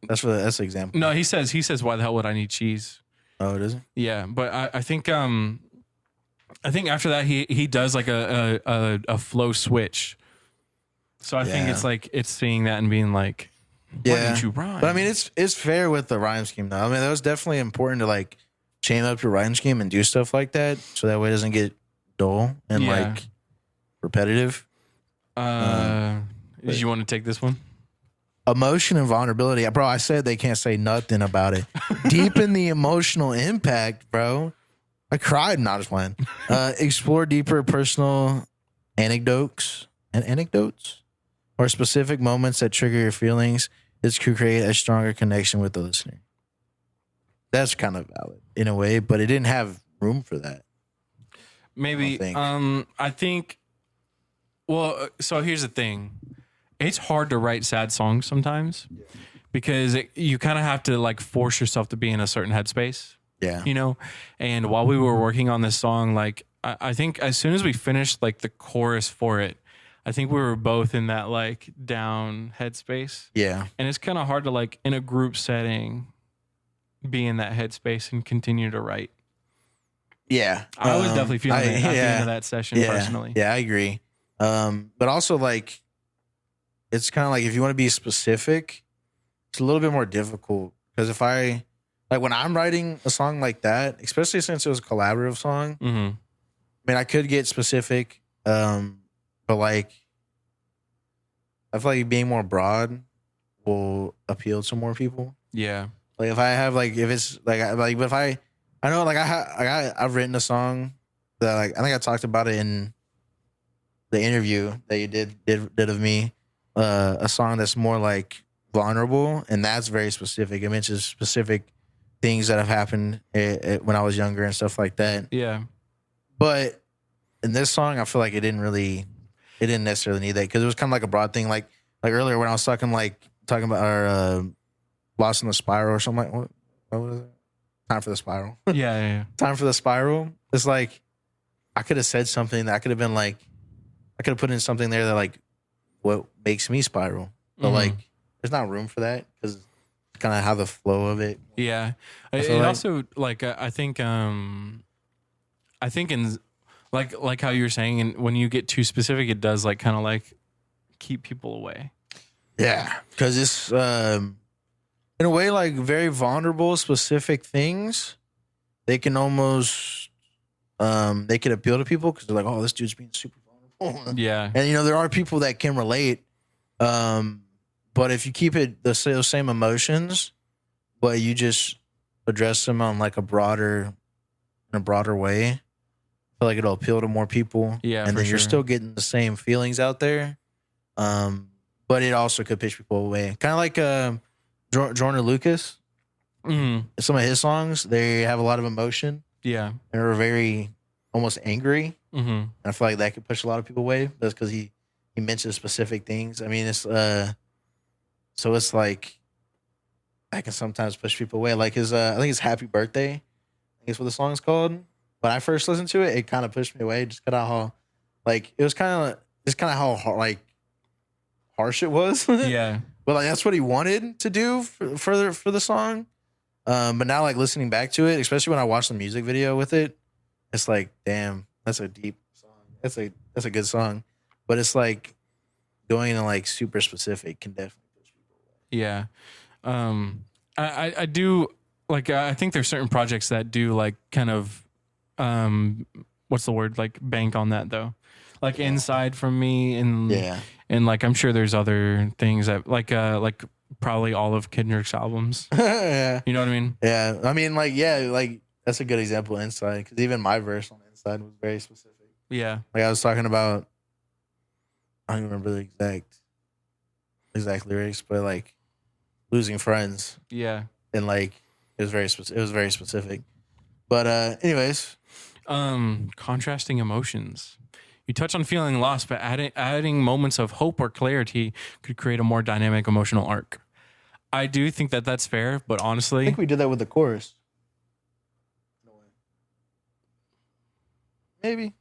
Speaker 2: That's the example.
Speaker 1: No, he says why the hell would I need cheese?
Speaker 2: Oh, it isn't.
Speaker 1: Yeah, but I think after that he does like a flow switch. So I think
Speaker 2: Yeah.
Speaker 1: it's like it's seeing that and being like, why didn't you rhyme?
Speaker 2: But I mean, it's fair with the rhyme scheme though. I mean, that was definitely important to like chain up your rhyme scheme and do stuff like that, so that way it doesn't get dull and
Speaker 1: Yeah.
Speaker 2: like repetitive.
Speaker 1: Did you want to take this one?
Speaker 2: Emotion and vulnerability, bro. I said they can't say nothing about it. Deepen the emotional impact, bro. I cried. Not just playing. Explore deeper personal anecdotes or specific moments that trigger your feelings. This could create a stronger connection with the listener. That's kind of valid in a way, but it didn't have room for that.
Speaker 1: Maybe. I think. Well, so here's the thing. It's hard to write sad songs sometimes because you kind of have to like force yourself to be in a certain headspace.
Speaker 2: Yeah.
Speaker 1: You know, and while we were working on this song, like I think as soon as we finished like the chorus for it, I think we were both in that like down headspace.
Speaker 2: Yeah.
Speaker 1: And it's kind of hard to like in a group setting be in that headspace and continue to write.
Speaker 2: Yeah.
Speaker 1: I was definitely feeling it at the end of that session personally.
Speaker 2: Yeah, I agree. But also like it's kind of like if you want to be specific, it's a little bit more difficult because if I like when I'm writing a song like that, especially since it was a collaborative song,
Speaker 1: Mm-hmm.
Speaker 2: I mean, I could get specific, but like I feel like being more broad will appeal to more people.
Speaker 1: Yeah.
Speaker 2: Like if I have like if it's like if I know like I've written a song that like I think I talked about it in the interview that you did of me, a song that's more like vulnerable and that's very specific. It mentions specific things that have happened when I was younger and stuff like that.
Speaker 1: Yeah.
Speaker 2: But in this song, I feel like it didn't necessarily need that because it was kind of like a broad thing. Like earlier when I was talking about our Lost in the Spiral or something like what was it? time for the spiral.
Speaker 1: Yeah.
Speaker 2: Time for the spiral. It's like I could have said something that I could have been like, I could have put in something there that like what makes me spiral, but like there's not room for that because it's kind of how the flow of it.
Speaker 1: Yeah. It
Speaker 2: like,
Speaker 1: also like I think in like how you were saying, and when you get too specific, it does like kind of like keep people away.
Speaker 2: Yeah, because it's in a way like very vulnerable, specific things. They can almost they can appeal to people because they're like, oh, this dude's being super vulnerable.
Speaker 1: Yeah.
Speaker 2: And there are people that can relate. But if you keep it those same emotions, but you just address them on like in a broader way, I feel like it'll appeal to more people.
Speaker 1: Yeah,
Speaker 2: and
Speaker 1: for
Speaker 2: then you're
Speaker 1: sure.
Speaker 2: still getting the same feelings out there. But it also could push people away. Kind of like Jordan Lucas. Some of his songs, they have a lot of emotion.
Speaker 1: Yeah.
Speaker 2: They're very almost angry. And I feel like that could push a lot of people away. That's because he mentions specific things. I mean, it's so it's like that can sometimes push people away. Like his I think it's Happy Birthday. I think it's what the song's called. When I first listened to it, it kind of pushed me away just because how like it was kind of how like harsh it was.
Speaker 1: Yeah.
Speaker 2: But like that's what he wanted to do for the song. But now like listening back to it, especially when I watched the music video with it, it's like, damn, that's a deep song. That's a good song. But it's like going into like super specific can definitely push people away.
Speaker 1: Yeah. I do like, I think there's certain projects that do like kind of, what's the word? Like bank on that though. Like Inside from me and like, I'm sure there's other things that like probably all of Kendrick's albums.
Speaker 2: Yeah.
Speaker 1: You know what I mean?
Speaker 2: Yeah. I mean, like, yeah, like that's a good example of Inside because even my verse on Inside was very specific.
Speaker 1: Yeah.
Speaker 2: Like I was talking about, I don't even remember the exact lyrics, but like losing friends.
Speaker 1: Yeah.
Speaker 2: And like it was very specific. But anyways,
Speaker 1: contrasting emotions. You touch on feeling lost, but adding moments of hope or clarity could create a more dynamic emotional arc. I do think that that's fair, but honestly,
Speaker 2: I think we did that with the chorus. Maybe.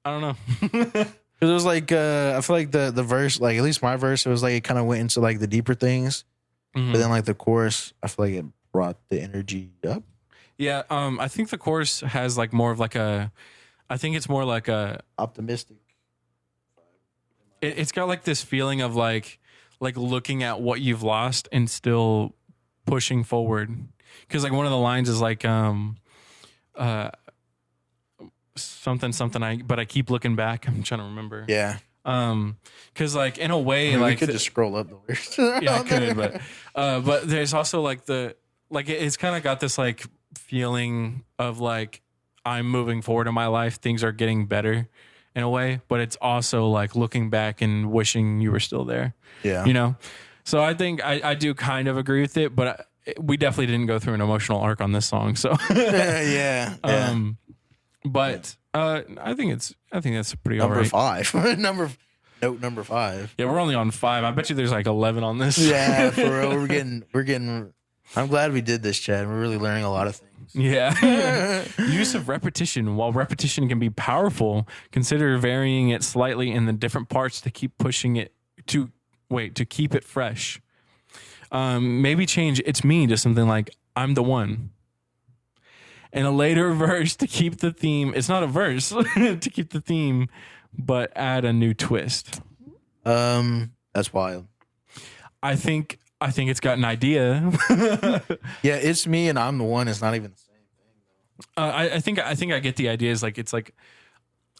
Speaker 1: I don't know.
Speaker 2: Because it was like I feel like the verse, like at least my verse, it was like it kind of went into like the deeper things, but then like the chorus, I feel like it brought the energy up.
Speaker 1: Yeah, I think the chorus has like more of like I think it's more like a
Speaker 2: optimistic.
Speaker 1: It's got like this feeling of like looking at what you've lost and still pushing forward. Because like one of the lines is like something but I keep looking back. I'm trying to remember.
Speaker 2: Yeah.
Speaker 1: Because like in a way,
Speaker 2: I mean,
Speaker 1: like
Speaker 2: we could just scroll up the lyrics.
Speaker 1: Yeah, I could, but there's also like it's kind of got this like feeling of like I'm moving forward in my life, things are getting better in a way, but it's also like looking back and wishing you were still there.
Speaker 2: Yeah,
Speaker 1: you know. So I think I do kind of agree with it, but we definitely didn't go through an emotional arc on this song. So
Speaker 2: yeah.
Speaker 1: But I think that's pretty
Speaker 2: number
Speaker 1: alright.
Speaker 2: 5. Number 5.
Speaker 1: Yeah, we're only on 5. I bet you there's like 11 on this.
Speaker 2: Yeah, for real. We're getting. I'm glad we did this, Chad. We're really learning a lot of things.
Speaker 1: Yeah. Use of repetition. While repetition can be powerful, consider varying it slightly in the different parts to keep pushing it to keep it fresh. Maybe change "it's me" to something like "I'm the one." In a later verse to keep the theme. It's not a verse to keep the theme, but add a new twist.
Speaker 2: That's wild.
Speaker 1: I think it's got an idea.
Speaker 2: Yeah, it's me and I'm the one. It's not even the same thing though.
Speaker 1: I think I get the idea. Is like it's like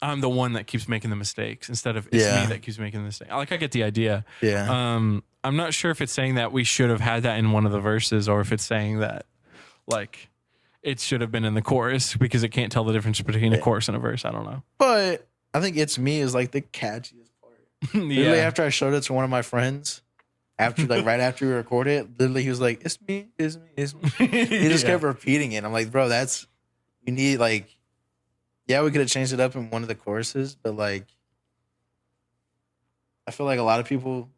Speaker 1: I'm the one that keeps making the mistakes instead of it's me that keeps making the mistake. Like I get the idea.
Speaker 2: Yeah.
Speaker 1: I'm not sure if it's saying that we should have had that in one of the verses or if it's saying that like it should have been in the chorus because it can't tell the difference between a chorus and a verse. I don't know.
Speaker 2: But I think "it's me" is like the catchiest part. Literally after I showed it to one of my friends, right after we recorded it, literally he was like, "It's me, it's me, it's me." He just kept repeating it. I'm like, bro, you need like, yeah, we could have changed it up in one of the choruses, but like, I feel like a lot of people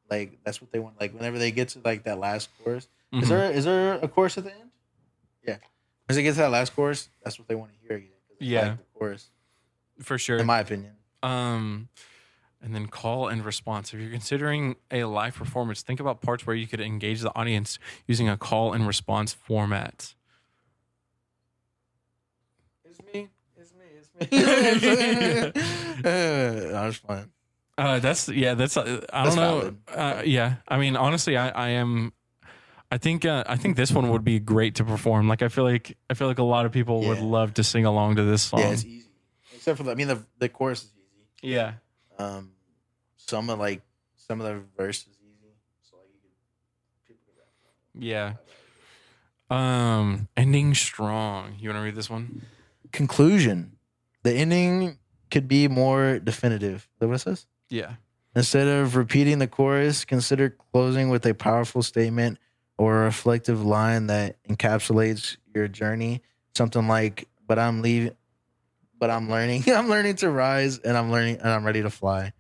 Speaker 2: like that's what they want. Like whenever they get to like that last chorus, is there a chorus at the end? Yeah. As it gets to that last chorus, that's what they want to hear again.
Speaker 1: Yeah.
Speaker 2: Like the chorus,
Speaker 1: For sure.
Speaker 2: in my opinion.
Speaker 1: And then call and response. If you're considering a live performance, think about parts where you could engage the audience using a call and response format.
Speaker 2: It's me. I was fine.
Speaker 1: I don't know. Yeah. I mean, honestly, I think this one would be great to perform. Like, I feel like a lot of people would love to sing along to this song.
Speaker 2: Yeah, it's easy. Except for the chorus is easy.
Speaker 1: Yeah.
Speaker 2: Some of the verse is easy. So like people could rap.
Speaker 1: Yeah. Ending strong. You want to read this one?
Speaker 2: Conclusion. The ending could be more definitive. Is that what it says?
Speaker 1: Yeah.
Speaker 2: Instead of repeating the chorus, consider closing with a powerful statement or a reflective line that encapsulates your journey. Something like, but I'm learning. I'm learning to rise and I'm ready to fly.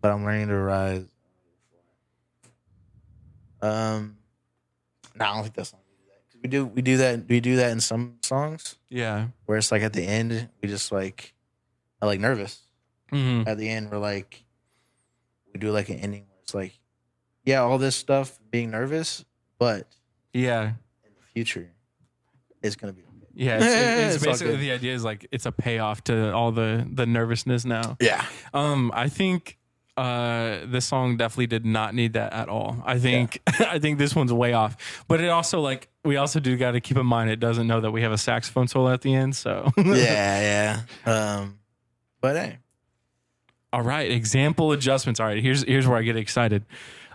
Speaker 2: But I'm learning to rise. No, I don't think that's not we do that in some songs.
Speaker 1: Yeah.
Speaker 2: Where it's like at the end, we just like I like nervous.
Speaker 1: Mm-hmm.
Speaker 2: At the end, we're like we do like an ending where it's like, yeah, all this stuff being nervous, but
Speaker 1: yeah,
Speaker 2: in the future, it's gonna be okay.
Speaker 1: Yeah, it's basically the idea is like it's a payoff to all the nervousness now.
Speaker 2: Yeah.
Speaker 1: I think this song definitely did not need that at all. I think I think this one's way off. But it also we also do got to keep in mind it doesn't know that we have a saxophone solo at the end. So
Speaker 2: yeah. But hey.
Speaker 1: All right, example adjustments. All right, here's where I get excited.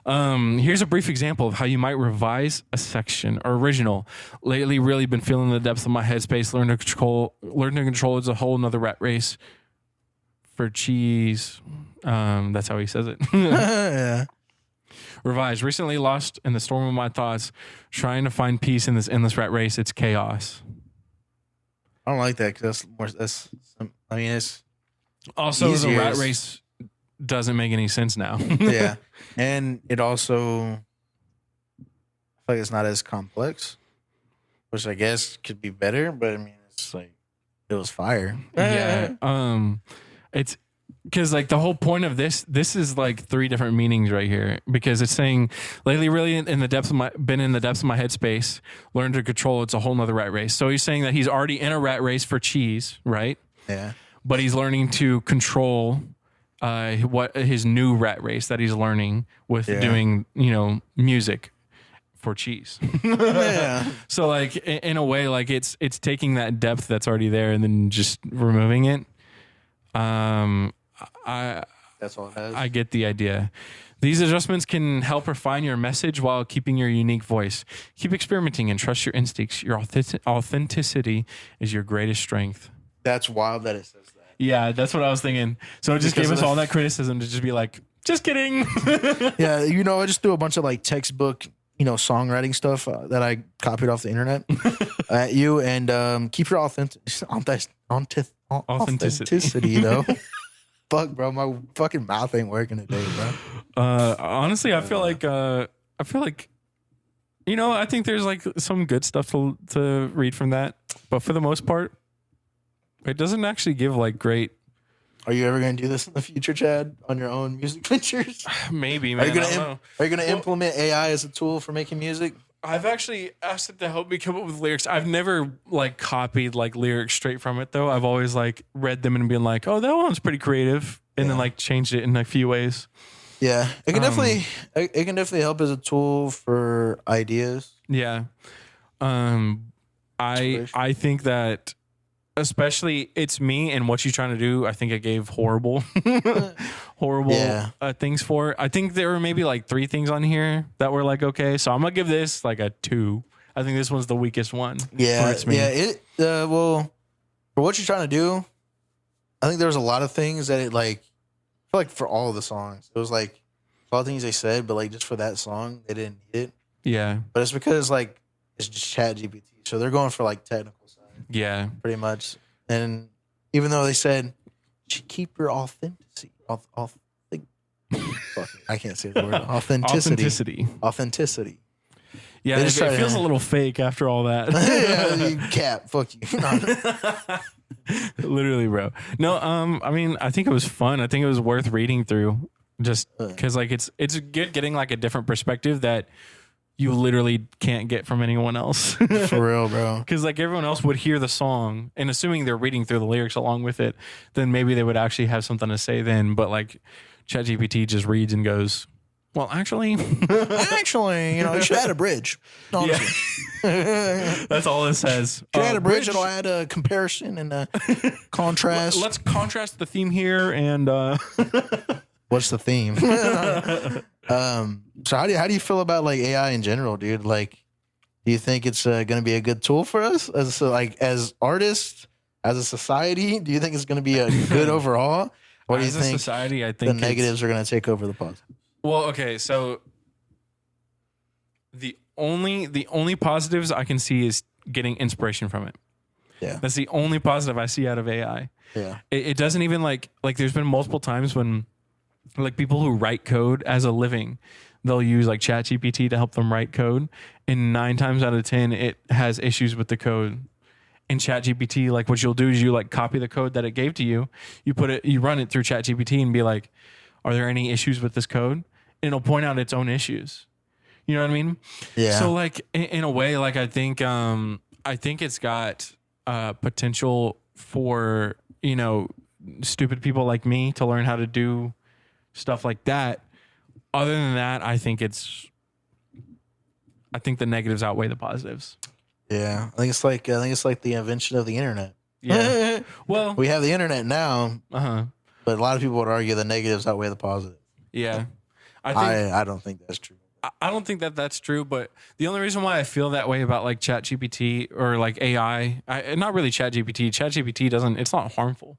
Speaker 1: Here's a brief example of how you might revise a section. Original. Lately, really been feeling the depths of my headspace. Learn to control is a whole nother rat race. For cheese. That's how he says it.
Speaker 2: Yeah.
Speaker 1: Revise. Recently lost in the storm of my thoughts, trying to find peace in this endless rat race. It's chaos.
Speaker 2: I don't like that because it's
Speaker 1: also
Speaker 2: easier.
Speaker 1: The rat race doesn't make any sense now.
Speaker 2: Yeah. And it also, I feel like it's not as complex, which I guess could be better, but I mean, it's like, it was fire.
Speaker 1: Yeah. It's because the whole point of this is like three different meanings right here, because it's saying lately really in the depths of my headspace, learn to control. It's a whole nother rat race. So he's saying that he's already in a rat race for cheese, right?
Speaker 2: Yeah.
Speaker 1: But he's learning to control what his new rat race that he's learning with doing, music for cheese.
Speaker 2: Yeah.
Speaker 1: So in a way, it's taking that depth that's already there and then just removing it. That's
Speaker 2: all it has.
Speaker 1: I get the idea. These adjustments can help refine your message while keeping your unique voice. Keep experimenting and trust your instincts. Your authenticity is your greatest strength.
Speaker 2: That's wild that it says that.
Speaker 1: Yeah, that's what I was thinking. So it just gave us all that criticism to just be like, just kidding.
Speaker 2: Yeah, I just threw a bunch of textbook, songwriting stuff that I copied off the internet at you, and keep your authenticity though. Fuck, bro, my fucking mouth ain't working today, bro.
Speaker 1: Honestly, I feel like I think there's some good stuff to read from that, but for the most part, it doesn't actually give great.
Speaker 2: Are you ever going to do this in the future, Chad, on your own music ventures?
Speaker 1: Maybe, man.
Speaker 2: Are you going to implement AI as a tool for making music?
Speaker 1: I've actually asked it to help me come up with lyrics. I've never copied lyrics straight from it though. I've always read them and been like, oh, that one's pretty creative, and then changed it in a few ways.
Speaker 2: Yeah, it can definitely help as a tool for ideas.
Speaker 1: Yeah, I think that. Especially it's me and what you're trying to do. I think I gave horrible things for it. I think there were maybe 3 things on here that were okay. So I'm going to give this a 2. I think this one's the weakest one.
Speaker 2: Yeah. Well, for what you're trying to do, I think there was a lot of things that it I feel for all of the songs, it was a lot of things they said, but just for that song, they didn't need it. Yeah. But it's because it's just ChatGPT. So they're going for technical.
Speaker 1: Yeah,
Speaker 2: pretty much. And even though they said, keep your authenticity. I can't say the word. Authenticity.
Speaker 1: Yeah,
Speaker 2: They
Speaker 1: it,
Speaker 2: just
Speaker 1: it
Speaker 2: try
Speaker 1: feels
Speaker 2: to-
Speaker 1: a little fake after all that.
Speaker 2: Yeah, you cap. Fuck you.
Speaker 1: Literally, bro. No, I mean, I think it was fun. I think it was worth reading through, just because like it's good getting like a different perspective that you literally can't get from anyone else.
Speaker 2: For real, bro.
Speaker 1: Because like everyone else would hear the song, and assuming they're reading through the lyrics along with it, then maybe they would actually have something to say then. But like ChatGPT just reads and goes, well, actually,
Speaker 2: Actually, you should add a bridge. Honestly.
Speaker 1: that's all it says.
Speaker 2: Should add a bridge. It'll add a comparison and a contrast.
Speaker 1: Let's contrast the theme here and
Speaker 2: What's the theme? So how do you feel about like AI in general, dude? Like, do you think it's going to be a good tool for us as artists, as a society? Do you think it's going to be a good overall? Or do you
Speaker 1: as a
Speaker 2: think
Speaker 1: society, I think
Speaker 2: the negatives are going to take over the positive?
Speaker 1: Well, okay, so the only positives I can see is getting inspiration from it.
Speaker 2: Yeah.
Speaker 1: That's the only positive I see out of AI.
Speaker 2: Yeah.
Speaker 1: It doesn't even like there's been multiple times when like people who write code as a living, they'll use like ChatGPT to help them write code, and 9 times out of 10 it has issues with the code. In ChatGPT, like what you'll do is you like copy the code that it gave to you, you run it through ChatGPT and be like, are there any issues with this code? And it'll point out its own issues. You know what I mean?
Speaker 2: Yeah.
Speaker 1: So like in a way, like I think it's got potential for, stupid people like me to learn how to do stuff like that. Other than that, I think the negatives outweigh the positives.
Speaker 2: Yeah. I think it's like the invention of the internet.
Speaker 1: Yeah. Well,
Speaker 2: We have the internet now,
Speaker 1: uh-huh.
Speaker 2: but a lot of people would argue the negatives outweigh the positive.
Speaker 1: Yeah.
Speaker 2: I don't think that's true.
Speaker 1: I don't think that that's true, but the only reason why I feel that way about like ChatGPT or like AI, not really ChatGPT. ChatGPT it's not harmful.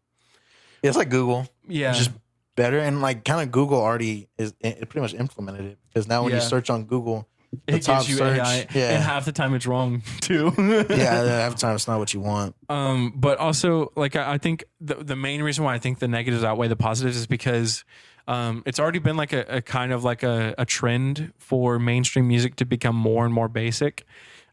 Speaker 2: It's like Google.
Speaker 1: Yeah.
Speaker 2: It's just better. And like kind of Google already it pretty much implemented it, because now when you
Speaker 1: Yeah.
Speaker 2: search on Google, the
Speaker 1: It
Speaker 2: top
Speaker 1: gives you
Speaker 2: search,
Speaker 1: AI,
Speaker 2: yeah.
Speaker 1: and half the time it's wrong too.
Speaker 2: Yeah, half the time it's not what you want.
Speaker 1: But also, like I think the main reason why I think the negatives outweigh the positives is because it's already been like a kind of like a trend for mainstream music to become more and more basic.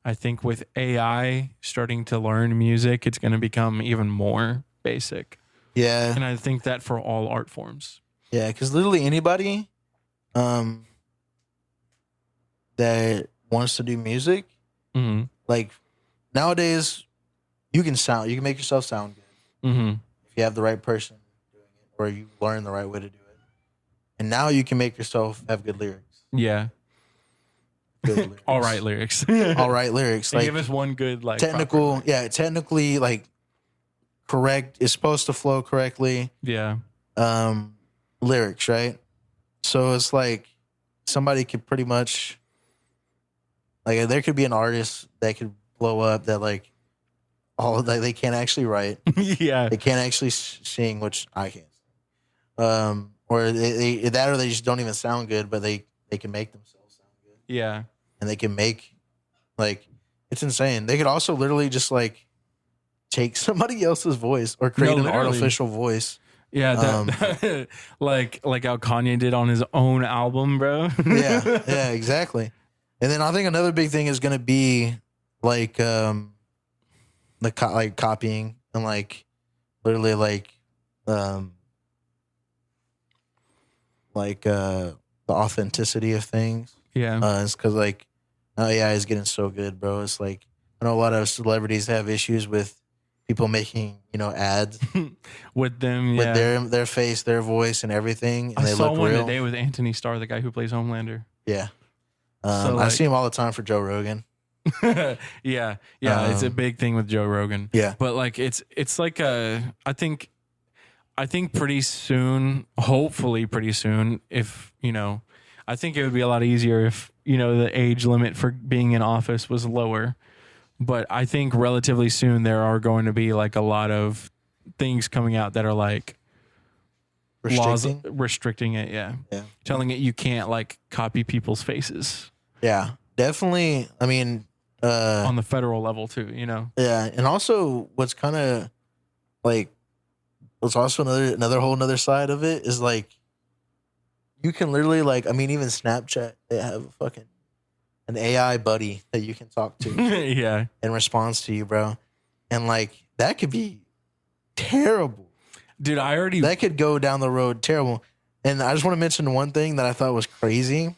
Speaker 1: I think with AI starting to learn music, it's going to become even more basic.
Speaker 2: Yeah.
Speaker 1: And I think that for all art forms.
Speaker 2: Yeah, because literally anybody that wants to do music,
Speaker 1: Mm-hmm.
Speaker 2: like nowadays, you can make yourself sound good
Speaker 1: Mm-hmm.
Speaker 2: if you have the right person doing it, or you learn the right way to do it. And now you can make yourself have good lyrics.
Speaker 1: Yeah.
Speaker 2: Good lyrics.
Speaker 1: All right lyrics.
Speaker 2: All right lyrics.
Speaker 1: Like,
Speaker 2: Like
Speaker 1: give us one good like
Speaker 2: technical,
Speaker 1: proper-
Speaker 2: yeah, technically like correct. It's supposed to flow correctly.
Speaker 1: Yeah.
Speaker 2: Lyrics, right? So it's like somebody could pretty much like there could be an artist that could blow up that like they can't actually write,
Speaker 1: Yeah.
Speaker 2: they can't actually sing, which I can't. Or they just don't even sound good, but they can make themselves sound good,
Speaker 1: Yeah.
Speaker 2: and they can make like it's insane. They could also literally just like take somebody else's voice or create an
Speaker 1: literally.
Speaker 2: artificial voice.
Speaker 1: Yeah, that, like how Kanye did on his own album, bro.
Speaker 2: Yeah, exactly. And then I think another big thing is going to be like like copying and like literally like the authenticity of things.
Speaker 1: Yeah.
Speaker 2: It's because like AI is getting so good, bro. It's like I know a lot of celebrities have issues with people making ads
Speaker 1: With them,
Speaker 2: with
Speaker 1: yeah.
Speaker 2: their face, their voice, and everything, and
Speaker 1: I
Speaker 2: they
Speaker 1: saw
Speaker 2: look
Speaker 1: one
Speaker 2: real.
Speaker 1: today with Anthony Starr, the guy who plays Homelander.
Speaker 2: Yeah.
Speaker 1: So,
Speaker 2: I
Speaker 1: like-
Speaker 2: see him all the time for Joe Rogan.
Speaker 1: Yeah, it's a big thing with Joe Rogan.
Speaker 2: Yeah.
Speaker 1: But like it's like I think pretty soon, hopefully pretty soon, if I think it would be a lot easier if the age limit for being in office was lower. But I think relatively soon there are going to be like a lot of things coming out that are like laws restricting it. Yeah. Telling it you can't like copy people's faces.
Speaker 2: Yeah, definitely. I mean,
Speaker 1: On the federal level too,
Speaker 2: yeah, and also what's kind of like, what's also another side of it is like, you can literally like, I mean, even Snapchat, they have an an AI buddy that you can talk to
Speaker 1: Yeah.
Speaker 2: in response to you, bro. And like that could be terrible.
Speaker 1: Dude, I already.
Speaker 2: That could go down the road terrible. And I just want to mention one thing that I thought was crazy.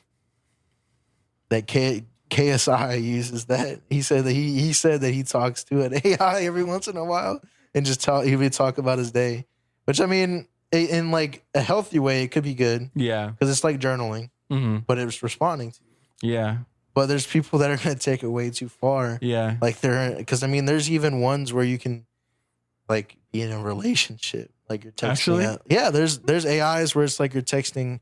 Speaker 2: That KSI uses that. He said that he said that he talks to an AI every once in a while and just he would talk about his day. Which I mean, in like a healthy way, it could be good.
Speaker 1: Yeah.
Speaker 2: Because it's like journaling, but it's responding to you.
Speaker 1: Yeah.
Speaker 2: But there's people that are going to take it way too far.
Speaker 1: Yeah.
Speaker 2: Like because I mean, there's even ones where you can like be in a relationship. Like you're texting.
Speaker 1: Actually?
Speaker 2: Yeah, there's AIs where it's like you're texting,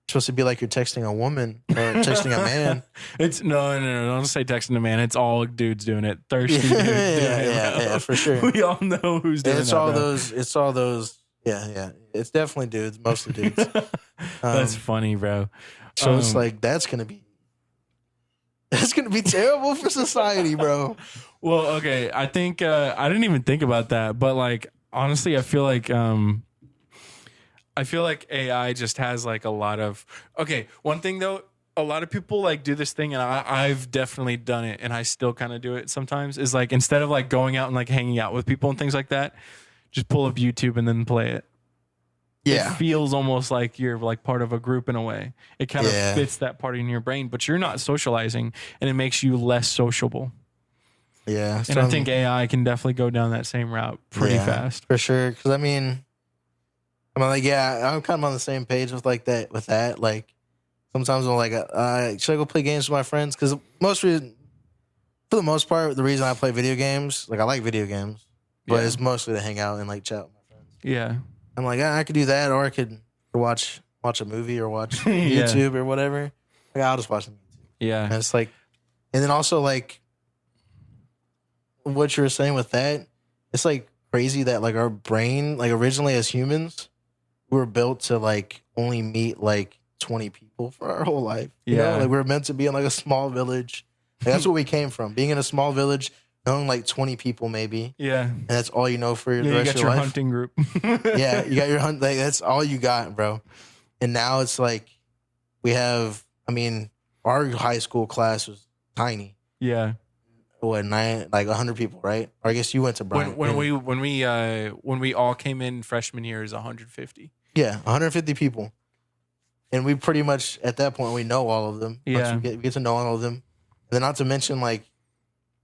Speaker 2: supposed to be like you're texting a woman or texting a man.
Speaker 1: It's no, don't say texting a man. It's all dudes doing it. Thirsty dudes doing it.
Speaker 2: Yeah, for sure.
Speaker 1: We all know who's doing it.
Speaker 2: It's all those. Yeah. It's definitely dudes, mostly dudes.
Speaker 1: That's funny, bro.
Speaker 2: So it's like that's gonna be terrible for society, bro.
Speaker 1: Well, okay. I think I didn't even think about that, but like honestly, I feel like AI just has like a lot of one thing though, a lot of people like do this thing, and I've definitely done it, and I still kind of do it sometimes, is like instead of like going out and like hanging out with people and things like that, just pull up YouTube and then play it.
Speaker 2: Yeah.
Speaker 1: It feels almost like you're like part of a group in a way. It kind of fits that part in your brain, but you're not socializing, and it makes you less sociable.
Speaker 2: Yeah.
Speaker 1: And I think AI can definitely go down that same route pretty fast.
Speaker 2: For sure. Because I mean, I'm like, I'm kind of on the same page with like that. With that, like sometimes I'm like, should I go play games with my friends? Because for the most part, the reason I play video games, like I like video games, but it's mostly to hang out and like chat with my friends.
Speaker 1: Yeah.
Speaker 2: I'm like, I could do that, or I could watch a movie or watch YouTube or whatever. Like, I'll just watch them.
Speaker 1: Yeah.
Speaker 2: And it's like, and then also like what you were saying with that, it's like crazy that like our brain, like originally as humans, we were built to like only meet like 20 people for our whole life. You know? Like we were meant to be in like a small village. Like, that's what we came from. Being in a small village, knowing like 20 people maybe.
Speaker 1: Yeah.
Speaker 2: And that's all you know for the rest of your
Speaker 1: your
Speaker 2: life.
Speaker 1: hunting group.
Speaker 2: Yeah, you got your hunt. Like, that's all you got, bro. And now it's like we have. I mean, our high school class was tiny.
Speaker 1: Yeah.
Speaker 2: What, 100 people, right? Or I guess you went to Bryant.
Speaker 1: When we all came in freshman year is 150.
Speaker 2: Yeah, 150 people, and we pretty much at that point we know all of them.
Speaker 1: Yeah,
Speaker 2: we get to know all of them, and then not to mention like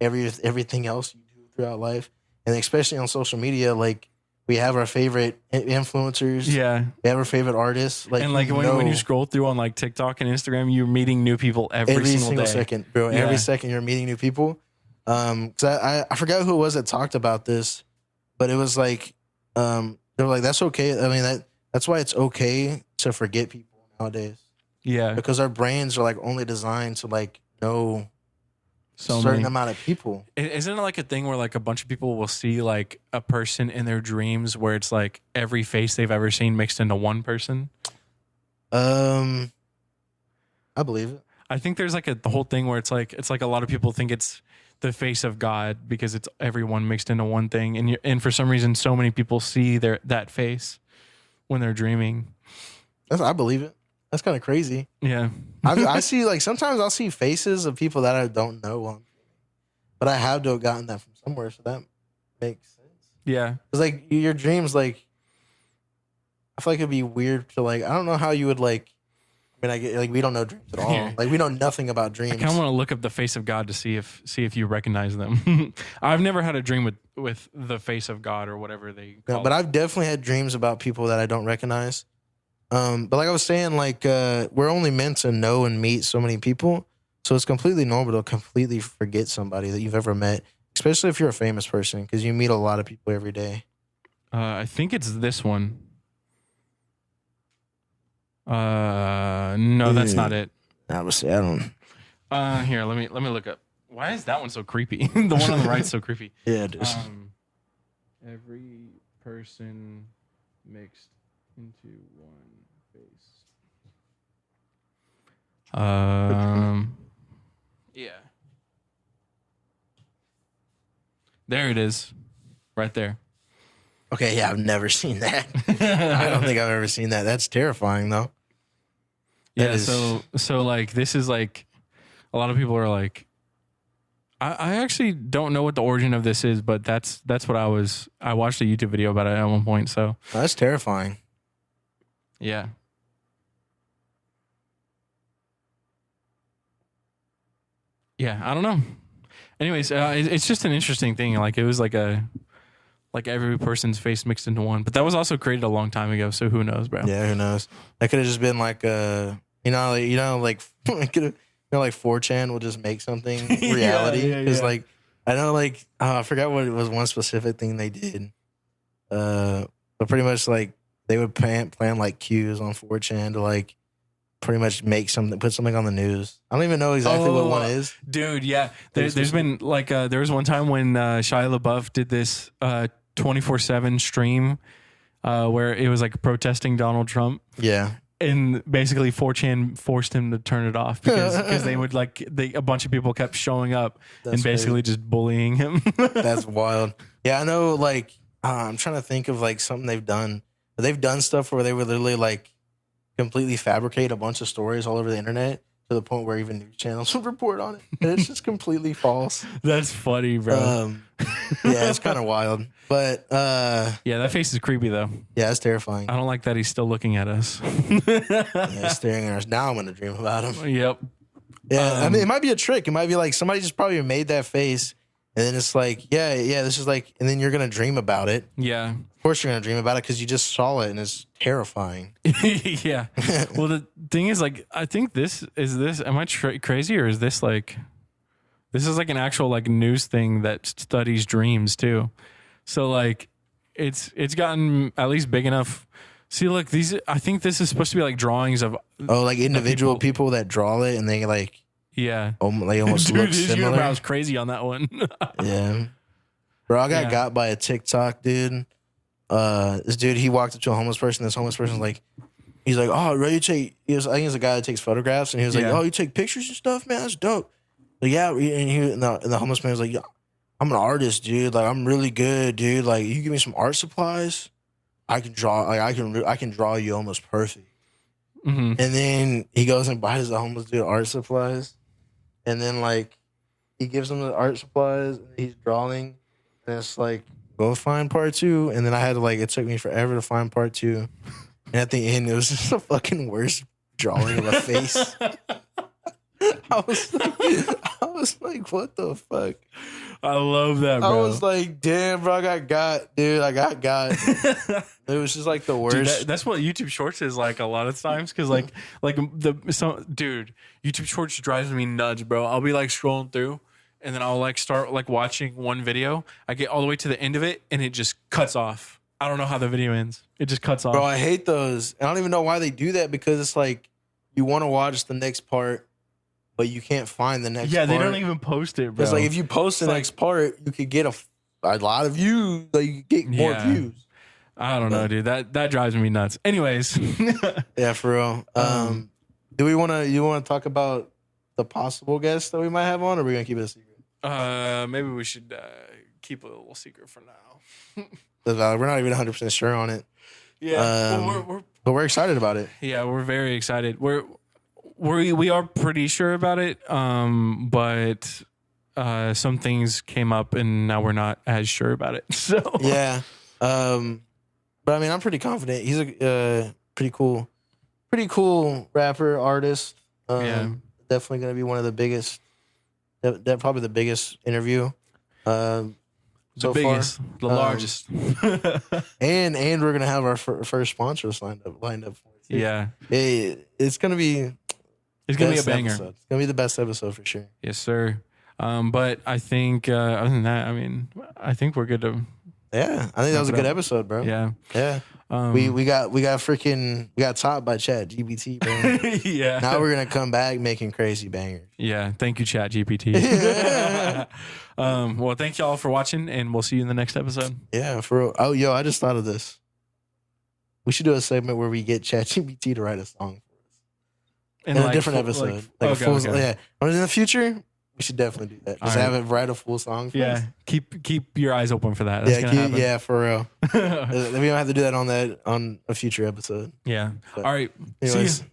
Speaker 2: everything else you do throughout life, and especially on social media, like. We have our favorite influencers. Yeah. We have our favorite artists. Like,
Speaker 1: and like when you scroll through on like TikTok and Instagram, you're meeting new people every single day.
Speaker 2: second, bro. Yeah. Every second you're meeting new people. Cause I forgot who it was that talked about this, but it was like, they were like, that's okay. I mean, that's why it's okay to forget people nowadays.
Speaker 1: Yeah.
Speaker 2: Because our brains are like only designed to like know a certain amount of people.
Speaker 1: Isn't it like a thing where like a bunch of people will see like a person in their dreams where it's like every face they've ever seen mixed into one person?
Speaker 2: I believe it.
Speaker 1: I think there's like the whole thing where it's like a lot of people think it's the face of God because it's everyone mixed into one thing, and for some reason so many people see that face when they're dreaming.
Speaker 2: I believe it. That's kind of crazy.
Speaker 1: Yeah.
Speaker 2: I see, like, sometimes I'll see faces of people that I don't know, but I have to have gotten that from somewhere, so that makes sense.
Speaker 1: Yeah.
Speaker 2: Because, like, your dreams, like, I feel like it'd be weird to, like, I don't know how you would, like, I mean, I get, like, we don't know dreams at all.
Speaker 1: Yeah.
Speaker 2: Like, we know nothing about dreams.
Speaker 1: I kind of want to look up the face of God to see if you recognize them. I've never had a dream with the face of God or whatever they call it.
Speaker 2: But I've definitely had dreams about people that I don't recognize. But like I was saying, like, we're only meant to know and meet so many people. So it's completely normal to completely forget somebody that you've ever met, especially if you're a famous person, because you meet a lot of people every day.
Speaker 1: I think it's this one. No, that's not it.
Speaker 2: I don't.
Speaker 1: Here, let me look up. Why is that one so creepy? The one on the right's so creepy.
Speaker 2: Yeah, it is.
Speaker 1: Every person mixed into one face. Yeah. There it is. Right there.
Speaker 2: Okay, yeah, I've never seen that. I don't think I've ever seen that. That's terrifying, though.
Speaker 1: Yeah, so like this is like a lot of people are like, I actually don't know what the origin of this is, but that's what I watched a YouTube video about it at one point. So
Speaker 2: That's terrifying.
Speaker 1: yeah. Yeah, I don't know. Anyways, it's just an interesting thing. Like it was like every person's face mixed into one. But that was also created a long time ago, so who knows, bro?
Speaker 2: Yeah, who knows? That could have just been like like it could've, 4chan will just make something reality. Because like I know like I forgot what it was, one specific thing they did. But pretty much like they would plan like cues on 4chan to like pretty much make something, put something on the news. I don't even know exactly what one is.
Speaker 1: Dude, yeah. There's been like there was one time when Shia LaBeouf did this 24/7 stream where it was like protesting Donald Trump.
Speaker 2: Yeah.
Speaker 1: And basically 4chan forced him to turn it off because they would like a bunch of people kept showing up and basically just bullying him.
Speaker 2: That's wild. Yeah, I know like I'm trying to think of like something they've done. They've done stuff where they would literally like completely fabricate a bunch of stories all over the internet to the point where even news channels would report on it. And it's just completely false.
Speaker 1: That's funny, bro.
Speaker 2: Yeah, it's kind of wild. But
Speaker 1: yeah, that face is creepy though.
Speaker 2: Yeah, it's terrifying.
Speaker 1: I don't like that he's still looking at us.
Speaker 2: Yeah, staring at us. Now I'm gonna dream about him.
Speaker 1: Yep.
Speaker 2: Yeah, I mean, it might be a trick. It might be like somebody just probably made that face, and then it's like, yeah, this is like, and then you're gonna dream about it.
Speaker 1: Yeah.
Speaker 2: Of course you're gonna dream about it because you just saw it and it's terrifying.
Speaker 1: Yeah. Well, the thing is, like, I think am I crazy, or is this like, this is like an actual like news thing that studies dreams too. So like, it's gotten at least big enough. See, look, I think this is supposed to be like drawings of
Speaker 2: like individual people that draw it, and they like,
Speaker 1: yeah,
Speaker 2: they almost
Speaker 1: dude,
Speaker 2: look
Speaker 1: his
Speaker 2: similar.
Speaker 1: unibrow was crazy on that one.
Speaker 2: Yeah, bro, I got by a TikTok dude. This dude, he walked up to a homeless person. This homeless person's like, he's like, oh, ready to take? I think he's a guy that takes photographs, and he was like, oh, you take pictures and stuff, man, that's dope. Like, yeah, and the homeless man was like, yeah, I'm an artist, dude. Like, I'm really good, dude. Like, you give me some art supplies, I can draw. Like, I can draw you almost perfect.
Speaker 1: Mm-hmm.
Speaker 2: And then he goes and buys the homeless dude art supplies, and then like he gives him the art supplies, and he's drawing, and it's like, go find part 2. And then I had to like, it took me forever to find part 2, and at the end it was just the fucking worst drawing of a face. I was like, what the fuck?
Speaker 1: I love that, bro.
Speaker 2: I was like, damn, bro, I got, dude. It was just like the worst.
Speaker 1: Dude, that's what YouTube Shorts is like a lot of times, because dude, YouTube Shorts drives me nuts, bro. I'll be like scrolling through, and then I'll like start like watching one video. I get all the way to the end of it, and it just cuts off. I don't know how the video ends. It just cuts off.
Speaker 2: Bro, I hate those. I don't even know why they do that, because it's like you want to watch the next part, but you can't find the next part.
Speaker 1: Yeah, they don't even post it, bro.
Speaker 2: It's like if you post the next part, you could get a lot of views. Like you could get more views.
Speaker 1: I don't know, dude. That drives me nuts. Anyways.
Speaker 2: Yeah, for real. Do you want to talk about the possible guests that we might have on, or are we going to keep it a secret?
Speaker 1: Maybe we should keep it a little secret for now.
Speaker 2: We're not even 100% sure on it.
Speaker 1: Yeah.
Speaker 2: But we're excited about it.
Speaker 1: Yeah, we're very excited. We are pretty sure about it, but some things came up, and now we're not as sure about it. So
Speaker 2: yeah, but I mean, I'm pretty confident. He's a pretty cool rapper, artist. Definitely going to be one of the biggest. Probably the biggest interview. So
Speaker 1: biggest, far. The largest,
Speaker 2: and we're gonna have our first sponsors lined up for it.
Speaker 1: Yeah,
Speaker 2: it's gonna be.
Speaker 1: It's going to be a banger.
Speaker 2: Episode. It's going to be the best episode for sure.
Speaker 1: Yes, sir. But I think, other than that, I mean, I think we're good to.
Speaker 2: Yeah, I think that was a good episode, bro.
Speaker 1: Yeah.
Speaker 2: Yeah. We got topped by ChatGPT, bro.
Speaker 1: Yeah.
Speaker 2: Now we're going to come back making crazy bangers.
Speaker 1: Yeah. Thank you, ChatGPT. Well, thank y'all for watching, and we'll see you in the next episode.
Speaker 2: Yeah, for real. Oh, yo, I just thought of this. We should do a segment where we get ChatGPT to write a song. In a different episode. Yeah. But in the future, we should definitely do that. Just have it write a full song for us.
Speaker 1: Keep your eyes open for that. That's
Speaker 2: for real. We don't have to do that on a future episode.
Speaker 1: Yeah.
Speaker 2: But
Speaker 1: all right.
Speaker 2: Anyways,
Speaker 1: see you.